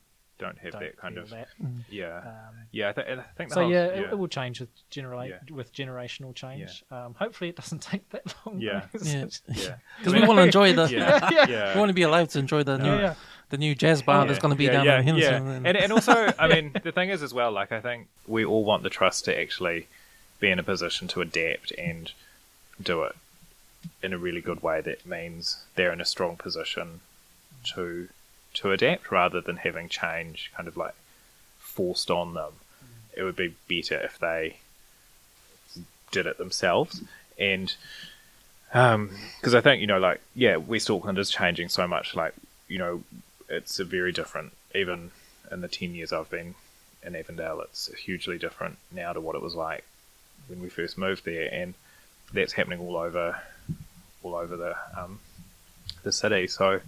have that kind of that. I think so. It will change with generational change. Hopefully, it doesn't take that long. Because we want to enjoy the. We want to be alive to enjoy the the new jazz bar that's going to be down in Henderson. And also, I mean, the thing is as well, like, I think we all want the trust to actually be in a position to adapt and do it in a really good way. That means they're in a strong position to adapt rather than having change kind of like forced on them. It would be better if they did it themselves. And because I think, you know, like, yeah, West Auckland is changing so much. Like, you know, it's a very different, even in the 10 years I've been in Avondale, it's hugely different now to what it was like when we first moved there. And that's happening all over the city. So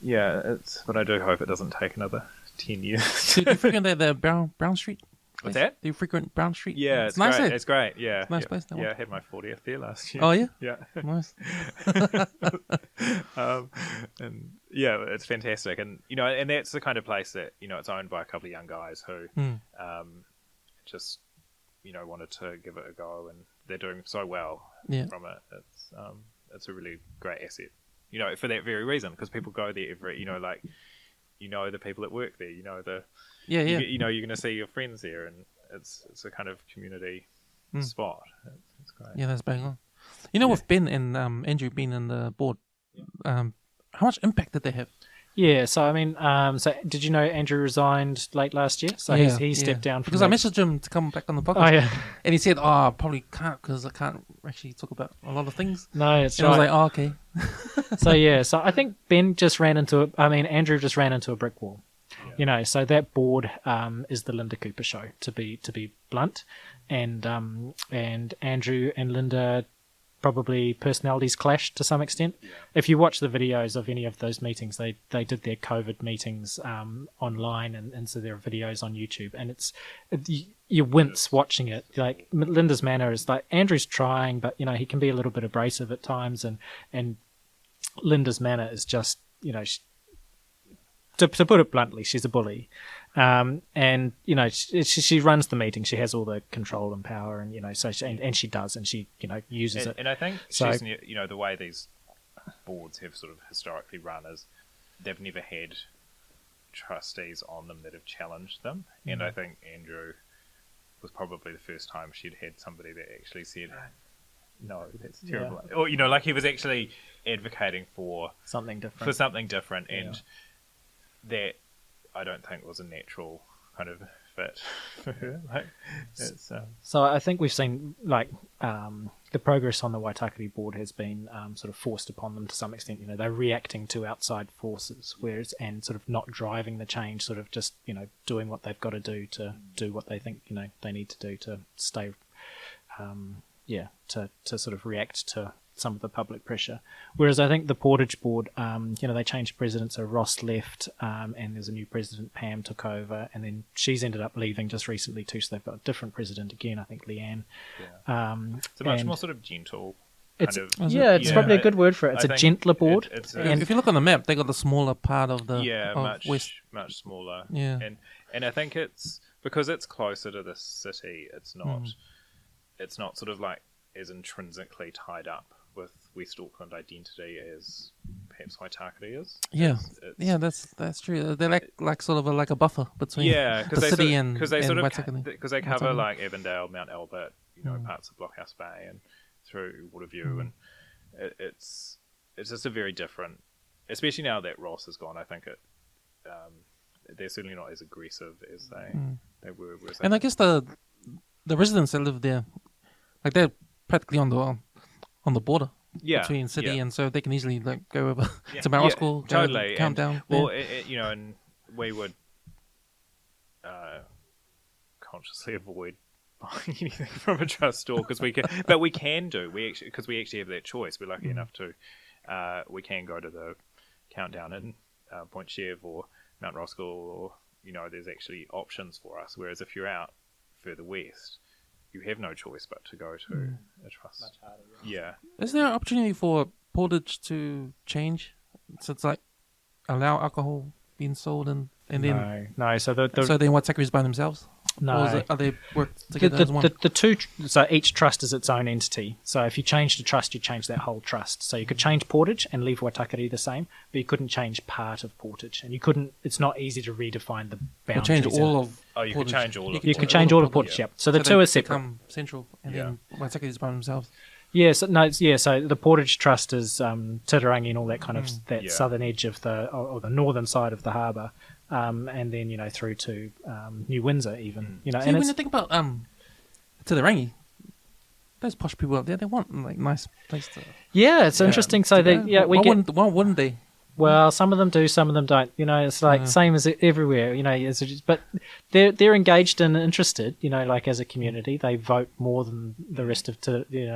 yeah, but I do hope it doesn't take another 10 years. Do you frequent the Brown Street? What's that? Do you frequent Brown Street? Yeah, it's nice. great. It's great. Yeah, it's a nice place. Yeah, I had my 40th there last year. Oh yeah, yeah, nice. And yeah, it's fantastic, and you know, and that's the kind of place that, you know, it's owned by a couple of young guys who just, you know, wanted to give it a go, and they're doing so well from it. It's a really great asset, you know, for that very reason, because people go there every, you know, like, you know, the people that work there, you know, you know, you're going to see your friends there, and it's a kind of community spot. It's great. Yeah, that's bang on. You know, with Ben and Andrew being in the board, how much impact did they have? Yeah, so I mean, so did you know Andrew resigned late last year? So he stepped down from because I messaged him to come back on the podcast. Oh yeah, and he said, "Oh, I probably can't because I can't actually talk about a lot of things." No, it's and right. I was like, "Oh, okay." So I think Andrew just ran into a brick wall. Yeah. You know, so that board is the Linda Cooper show, to be blunt, and Andrew and Linda, probably personalities clashed to some extent. Yeah. If you watch the videos of any of those meetings, they did their COVID meetings online, and so there are videos on YouTube, and you wince watching it. Like, Linda's manner is like, Andrew's trying, but you know, he can be a little bit abrasive at times, and Linda's manner is just, you know, to put it bluntly, she's a bully. And you know, she runs the meeting. She has all the control and power, and you know, so and she does, and she, you know, uses it. And I think she's, you know, the way these boards have sort of historically run is they've never had trustees on them that have challenged them. And I think Andrew was probably the first time she'd had somebody that actually said, "No, that's terrible," or you know, like he was actually advocating for something different, and that I don't think was a natural kind of fit for her. Like, so I think we've seen, like, the progress on the Waitakere board has been sort of forced upon them to some extent. You know, they're reacting to outside forces, and sort of not driving the change, sort of just, you know, doing what they've got to do what they think, you know, they need to do to stay, to sort of react to some of the public pressure. Whereas I think the Portage board, you know, they changed presidents, so Ross left, and there's a new president, Pam took over, and then she's ended up leaving just recently too, so they've got a different president again, I think Leanne. It's a much more sort of gentle kind of... It's probably a good word for it. It's a gentler board. And if you look on the map, they got the smaller part of the much smaller. Yeah. And I think it's because it's closer to the city, it's not sort of like as intrinsically tied up with West Auckland identity as perhaps Waitakere is. Yeah, that's true. They're like sort of like a buffer between the city and Waitakere. Because they cover like Avondale, Mount Albert, you know, parts of Blockhouse Bay and through Waterview, and it's just a very different. Especially now that Ross is gone, I think they're certainly not as aggressive as they were. And I guess the residents that live there, like, they're practically on the border between city, and so they can easily like go over to Mount School, totally countdown. Well, you know, and we would consciously avoid buying anything from a trust store because we can, but we can do because we actually have that choice. We're lucky enough to we can go to the countdown in Point Chev or Mount Roskill, or you know, there's actually options for us. Whereas if you're out further west, you have no choice but to go to a trust. Much harder, yeah. Is there an opportunity for Portage to change? So it's like allow alcohol being sold and then no. So then Waitakere is by themselves. No. Or are they work together as one? The two, so each trust is its own entity. So if you changed a trust, you change that whole trust. So you could change Portage and leave Waitakere the same, but you couldn't change part of Portage, and you couldn't. It's not easy to redefine the Or boundaries. change all of. Oh, you could change all of You could change all of Portage. Yep. So the two they are separate. become central, and then Waitakere is by themselves. Yeah, so the Portage Trust is Titirangi and all that kind of that southern edge of the northern side of the harbour, and then through to New Windsor even. See, And when it's, you think about Titirangi, those posh people out there, they want like nice place to. yeah, it's interesting. So Why wouldn't they? Well, some of them do, some of them don't. It's like same as everywhere. But they're engaged and interested. Like as a community, they vote more than the rest of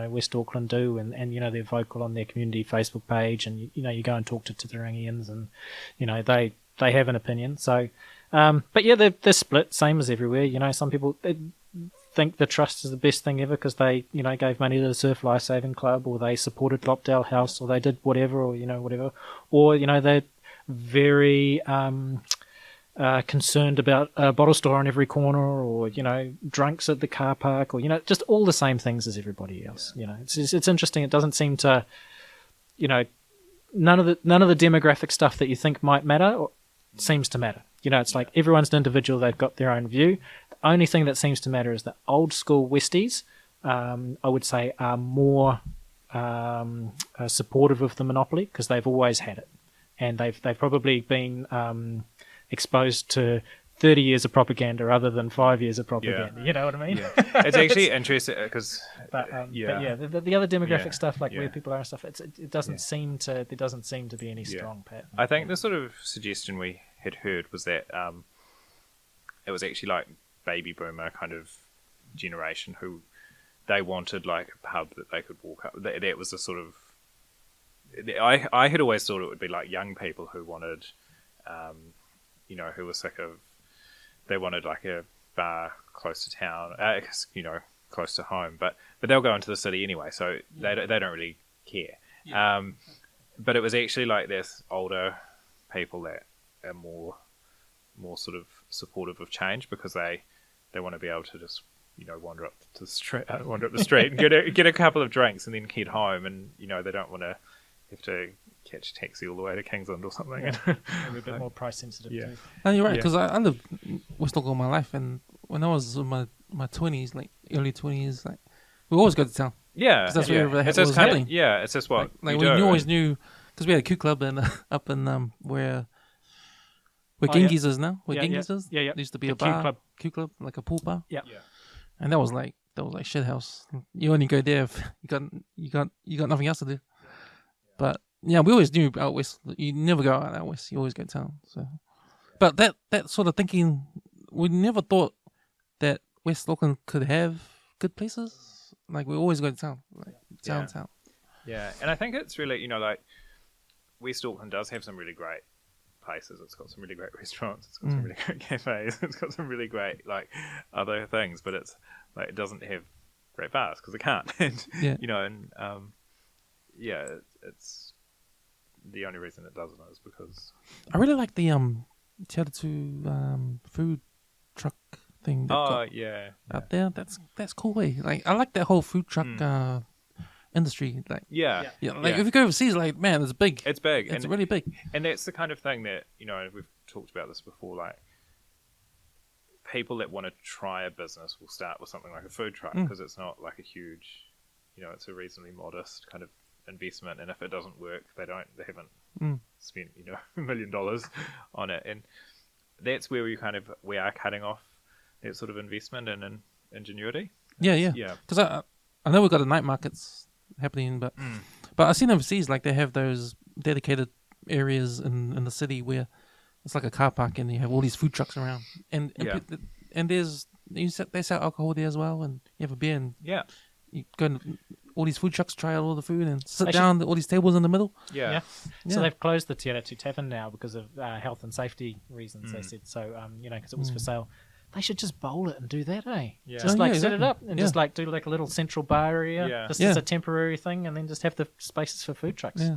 West Auckland do, and they're vocal on their community Facebook page, and you go and talk to Titirangians, and they have an opinion. So, but yeah, they're split, same as everywhere. Some people think the trust is the best thing ever because they gave money to the Surf Life Saving Club, or they supported Lopdale House, or they did whatever, or whatever, or they're very concerned about a bottle store on every corner, or drunks at the car park, or just all the same things as everybody else. It's interesting. It doesn't seem to none of the demographic stuff that you think might matter seems to matter. It's like everyone's an individual. They've got their own view. The only thing that seems to matter is that old school Westies, I would say, are more supportive of the monopoly because they've always had it, and they've probably been exposed to 30 years of propaganda rather than 5 years of propaganda. Yeah. You know what I mean? Yeah. It's actually interesting because But the other demographic stuff, like where people are and stuff, it doesn't seem to. There doesn't seem to be any strong pattern. I think the sort of suggestion we had heard was that it was actually like baby boomer kind of generation who they wanted like a pub that they could walk up. That was the sort of. I had always thought it would be like young people who wanted, who were sick of. They wanted like a bar close to town, close to home, but they'll go into the city anyway, so they don't really care. Yeah. But it was actually like this older people that are more sort of supportive of change because they want to be able to just wander up the street and get a couple of drinks and then head home, and they don't want to have to catch a taxi all the way to Kingsland or something. Yeah. Maybe a bit more price sensitive too. And you're right, because I lived in West Auckland all my life, and when I was in my 20s, like early 20s, like we always go to town. Yeah, because that's where it was kind happening. It's just what like we always knew, because we had a Q club up in where Genghis is now. Where Genghis is. Yeah. There used to be a bar, Q club, like a pool bar. Yeah. And that was like shit house. You only go there if you got nothing else to do. But yeah, we always knew out west. You never go out west. You always go to town. So, but that sort of thinking, we never thought that West Auckland could have good places. Like we always go to town, like town. Yeah, and I think it's really like West Auckland does have some really great places. It's got some really great restaurants. It's got some really great cafes. It's got some really great like other things, but it's like it doesn't have great bars because it can't. And, it's the only reason it doesn't is because I really like the Te Atatu food truck thing. Out there. That's cool. Like I like that whole food truck industry. Like if you go overseas, like man, it's big. It's big. It's really big. And that's the kind of thing that we've talked about this before. Like people that want to try a business will start with something like a food truck because it's not like a huge, it's a reasonably modest kind of investment, and if it doesn't work, they haven't spent $1 million on it, and that's where we are cutting off that sort of investment and ingenuity. Yeah. Because I know we've got the night markets happening, but I've seen overseas like they have those dedicated areas in the city where it's like a car park and you have all these food trucks around, and they sell alcohol there as well, and you have a beer and you go and all these food trucks, try out all the food and sit down all these tables in the middle. Yeah. So they've closed the Te Atatu Tavern now because of health and safety reasons. They said so. Because it was for sale. They should just bowl it and do that, eh? Yeah. Just set it up and just like do like a little central bar area, just as a temporary thing, and then just have the spaces for food trucks. Yeah.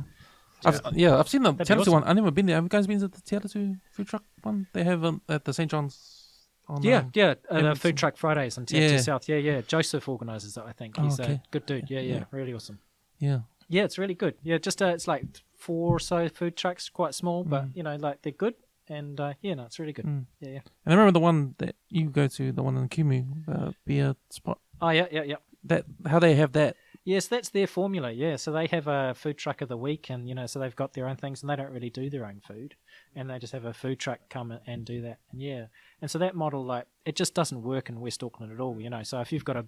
I've seen the Te Atatu one. I've never been there. Have you guys been to the Te Atatu food truck one? They have at the St. John's On, Yeah, the Edmonton. Food Truck Fridays in Yeah. South. Yeah. Joseph organises it, I think. He's okay. a good dude. Yeah, Yeah. really awesome. Yeah. Yeah, it's really good. Yeah, just it's like 4 or so food trucks, quite small, but like they're good. And it's really good. Yeah. And I remember the one that you go to, the one in Kumu, the beer spot. Oh yeah. That how they have that. Yes, that's their formula. Yeah, so they have a food truck of the week, and so they've got their own things, and they don't really do their own food, and they just have a food truck come and do that. And so that model, like, it just doesn't work in West Auckland at all. So if you've got a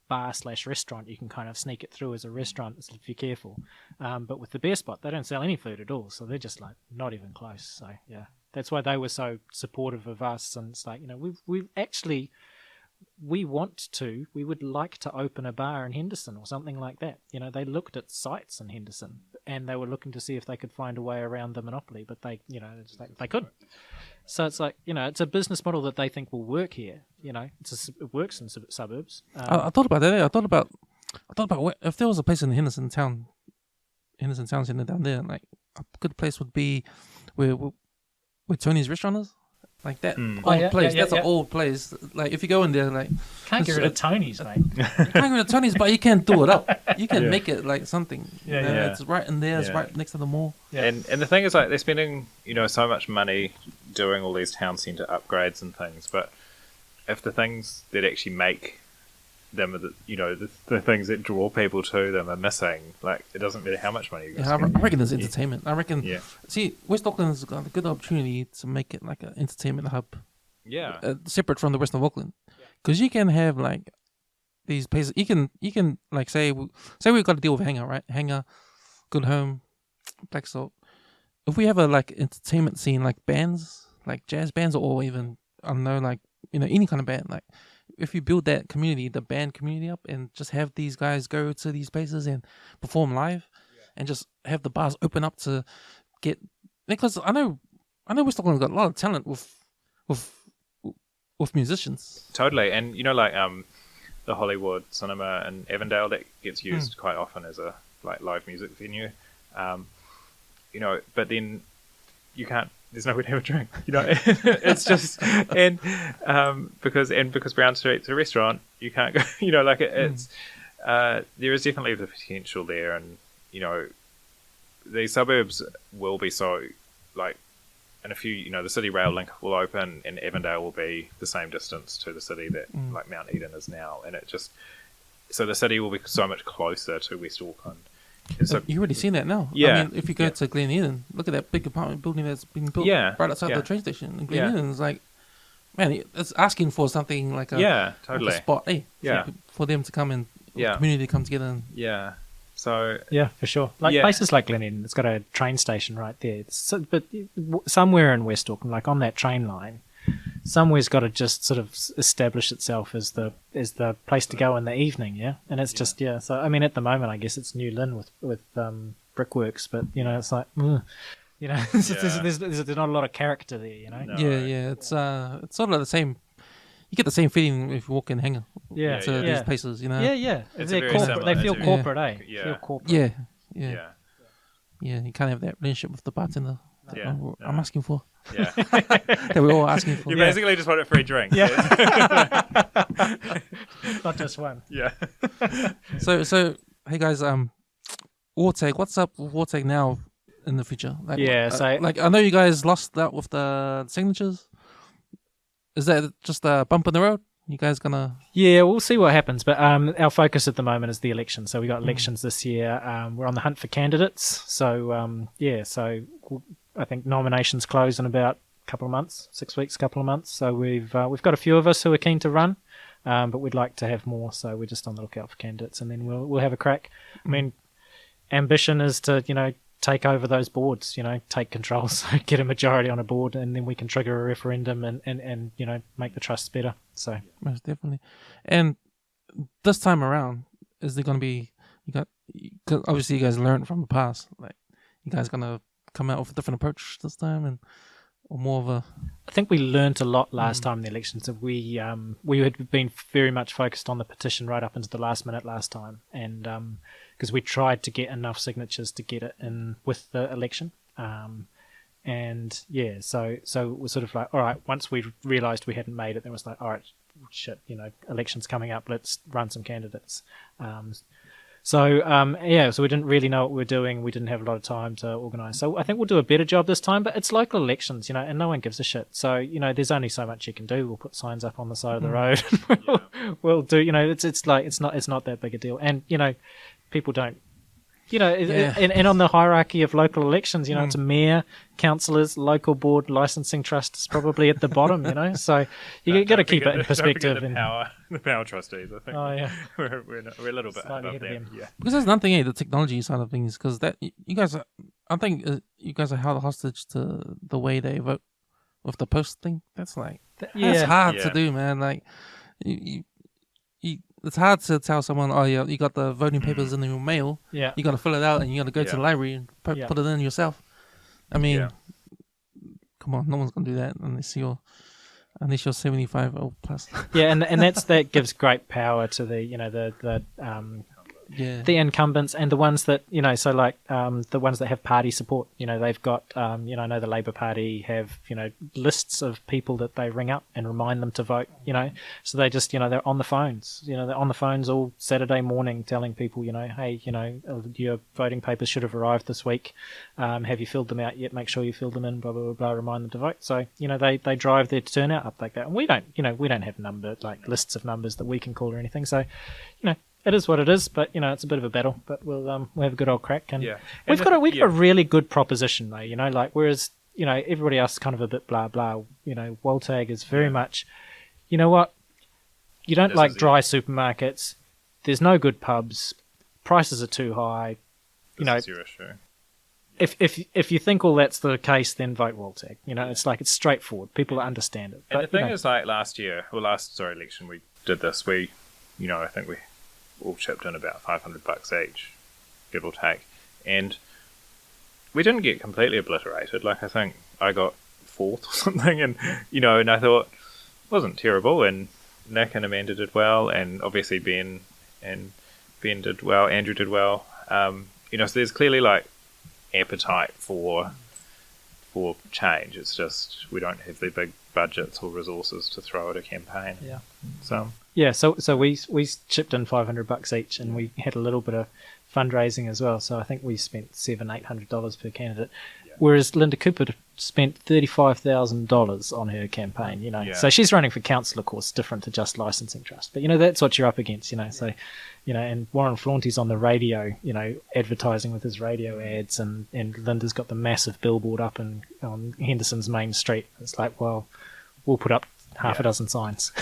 bar/restaurant, you can kind of sneak it through as a restaurant if you're careful. But with the beer spot, they don't sell any food at all, so they're just like not even close. So yeah, that's why they were so supportive of us, and it's like we've actually. We would like to open a bar in Henderson or something like that. They looked at sites in Henderson and they were looking to see if they could find a way around the monopoly, but they couldn't. So it's like, it's a business model that they think will work here. It works in suburbs. I thought about that. I thought about if there was a place in Henderson Town Centre down there, like a good place would be where Tony's restaurant is. Like that old place. That's an old place. Like if you go in there, like can't get rid of Tony's, mate. You can't get rid of Tony's, but you can do it up. You can make it like something. Yeah. It's right in there. It's right next to the mall. Yeah. And the thing is, like, they're spending so much money doing all these town centre upgrades and things, but if the things that actually make them, the things that draw people to them are missing, like, it doesn't matter how much money you I reckon there's entertainment. I reckon. Yeah. See, West Auckland's got a good opportunity to make it like an entertainment hub. Yeah. Separate from the rest of Auckland, because you can have like these places. You can like say we've got to deal with Hangar, right? Hangar, Good Home, Black Salt. If we have a like entertainment scene, like bands, like jazz bands, or even I don't know, like any kind of band, like. If you build that community, the band community up, and just have these guys go to these places and perform live, and just have the bars open up to get, because I know West Auckland's got a lot of talent with musicians. Totally, and like the Hollywood Cinema in Avondale, that gets used quite often as a like live music venue, but then you can't. There's nowhere to have a drink, It's just because Brown Street's a restaurant, you can't go. It's there is definitely the potential there, and the suburbs will be so like in a few. The City Rail link will open, and Avondale will be the same distance to the city that like Mount Eden is now, and so the city will be so much closer to West Auckland. So, you've already seen that now. Yeah. I mean, if you go to Glen Eden, look at that big apartment building that's been built right outside the train station. And Glen Eden is like, man, it's asking for something like a, totally. like a spot, for them to come and the community to come together. And, So for sure. Like places like Glen Eden, it's got a train station right there. But somewhere in West Auckland, like on that train line, somewhere's got to just sort of establish itself as the place to go in the evening, and it's just so I mean at the moment I guess it's New Lynn with brickworks, but it's like there's not a lot of character there, No, it's sort of the same. You get the same feeling if you walk in Hangar to these places, They're corporate. They feel corporate, eh? Yeah. Feel corporate. Yeah, you can't have that relationship with the bartender that I'm asking for. Yeah. That we're all asking for. You basically just want a free drink. Yeah. Not just one. Yeah. So hey guys, WALTAG, what's up with WALTAG now in the future? Like, I know you guys lost that with the signatures. Is that just a bump in the road? You guys gonna? Yeah, we'll see what happens. But our focus at the moment is the election. So we got elections this year. We're on the hunt for candidates. So I think nominations close in about a couple of months, 6 weeks, couple of months. So we've got a few of us who are keen to run, but we'd like to have more. So we're just on the lookout for candidates, and then we'll have a crack. I mean, ambition is to take over those boards, take control, so get a majority on a board, and then we can trigger a referendum and make the trusts better. So most definitely. And this time around, is there going to be cause obviously you guys learned from the past, like you guys going to come out with a different approach this time, or more of a? I think we learnt a lot last time in the elections. So we had been very much focused on the petition right up into the last minute last time, and because we tried to get enough signatures to get it in with the election, And yeah, so it was sort of like, all right, once we realised we hadn't made it, then it was like, all right, shit, elections coming up, let's run some candidates. So we didn't really know what we were doing. We didn't have a lot of time to organise. So I think we'll do a better job this time, but it's local elections, and no one gives a shit. So, there's only so much you can do. We'll put signs up on the side of the road. We'll do, it's not that big a deal. And, people don't, and on the hierarchy of local elections, it's a mayor, councillors, local board, licensing trust is probably at the bottom, So you got to keep it in perspective. The power trustees, I think. Oh yeah, we're a little bit above them. Yeah. Because there's nothing, the technology side of things. Because that you guys, I think you guys are held hostage to the way they vote with the post thing. That's that's hard to do, man. Like you it's hard to tell someone, oh yeah, you got the voting papers in your mail. Yeah. You got to fill it out and you got to go to the library and put it in yourself. I mean, come on, no one's gonna do that unless you're 75 or plus. Yeah, and that gives great power to the the incumbents and the ones that the ones that have party support. They've got I know the Labour Party have lists of people that they ring up and remind them to vote. So they just they're on the phones. They're on the phones all Saturday morning telling people hey your voting papers should have arrived this week. Have you filled them out yet? Make sure you fill them in. Blah blah blah. Blah, remind them to vote. So they drive their turnout up like that. And we don't have lists of numbers that we can call or anything. So it is what it is, but it's a bit of a battle. But we'll have a good old crack, and we've got a really good proposition though. Whereas everybody else is kind of a bit blah blah. WALTAG is very much, you don't like dry supermarkets. There's no good pubs. Prices are too high. This is your issue. If you think all that's the case, then vote WALTAG. It's straightforward. People understand it. And but, the thing is, last election we did this. I think we all chipped in about $500 each, give or take, and we didn't get completely obliterated. I think I got fourth or something, and and I thought it wasn't terrible, and Nick and Amanda did well, and obviously Ben did well, Andrew did well. So there's clearly appetite for change. It's just we don't have the big budgets or resources to throw at a campaign. Yeah. So we chipped in $500 each, and we had a little bit of fundraising as well. So I think we spent $700-800 per candidate, whereas Linda Cooper spent $35,000 on her campaign. So she's running for council, of course, different to just licensing trust. But that's what you're up against. So and Warren Flaunty's on the radio, advertising with his radio ads, and Linda's got the massive billboard up on Henderson's main street. It's like, well, we'll put up half a dozen signs.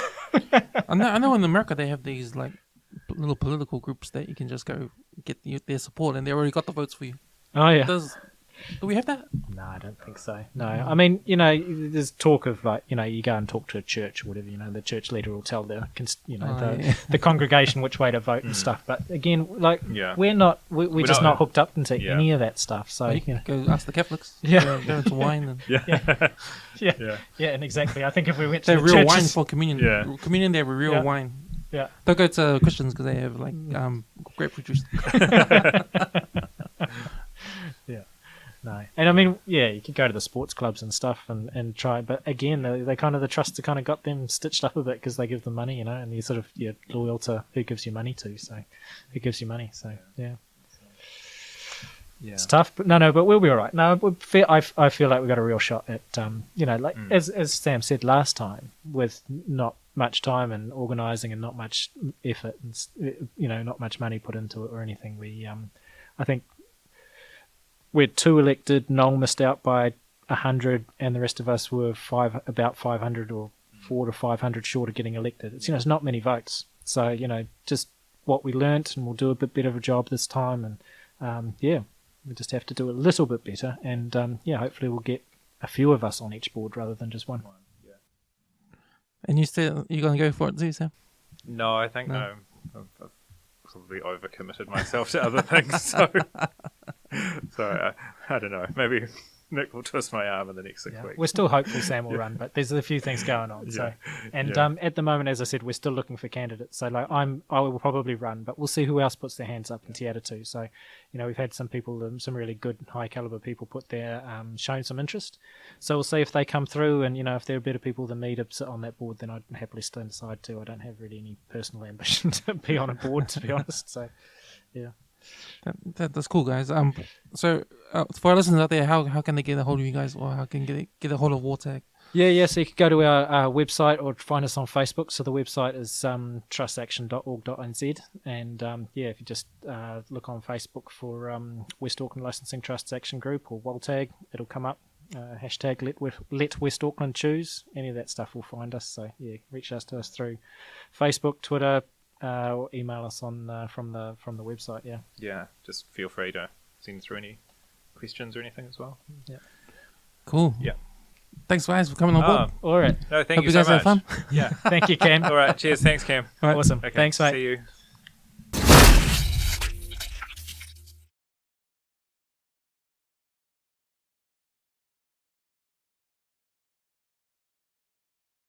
I know in America they have these little political groups that you can just go get their support, and they already got the votes for you. Oh yeah. Do we have that? No, I don't think so. No, I mean, there's talk of you go and talk to a church or whatever. The church leader will tell the congregation which way to vote and stuff. But again, we're just not hooked up into any of that stuff. So go ask the Catholics. Yeah, go into wine and and exactly. I think if we went to the real churches, wine for communion. Communion, they have a real wine. Yeah, don't go to Christians because they have grapefruit juice. No, and I mean, you could go to the sports clubs and stuff and try, but again, the trusts have kind of got them stitched up a bit because they give them money, and you're loyal to who gives you money to, so who gives you money, so yeah. It's tough, but but we'll be all right. No, I feel like we've got a real shot at, as Sam said last time, with not much time and organising and not much effort and not much money put into it or anything. I think. We're 2 elected. Noel missed out by 100, and the rest of us were about 500 or 400 to 500 short of getting elected. It's not many votes. So just what we learnt, and we'll do a bit better of a job this time. And we just have to do a little bit better. And hopefully we'll get a few of us on each board rather than just one. Yeah. And you're going to go for it too, Sam? No, I think no. I've probably overcommitted myself to other things. So I don't know. Maybe Nick will twist my arm in the next 6 Yeah. weeks. We're still hopeful Sam will run, but there's a few things going on. So, and at the moment, as I said, we're still looking for candidates. So, like, I will probably run, but we'll see who else puts their hands up in Te Ata too. So, we've had some people, some really good, high caliber people, put their shown some interest. So we'll see if they come through, and if there are better people than me to sit on that board, then I'd happily stand aside too. I don't have really any personal ambition to be on a board, to be honest. So, yeah. That's cool, guys. So for our listeners out there, how can they get a hold of you guys, or how can they get a hold of WALTAG? Yeah. So you can go to our website or find us on Facebook. So the website is trustaction.org.nz, and if you just look on Facebook for West Auckland Licensing Trust Action Group or WALTAG, it'll come up. Hashtag let West Auckland choose. Any of that stuff will find us. So reach out to us through Facebook, Twitter. Or email us on from the website. Yeah, just feel free to send through any questions or anything as well. Yeah. Cool. Yeah. Thanks, guys, for coming on board. All right. No, thank Hope you guys so much. had fun. Yeah. Thank you, Cam. All right. Cheers. Thanks, Cam. All right. Awesome. Okay, Thanks, mate. See you.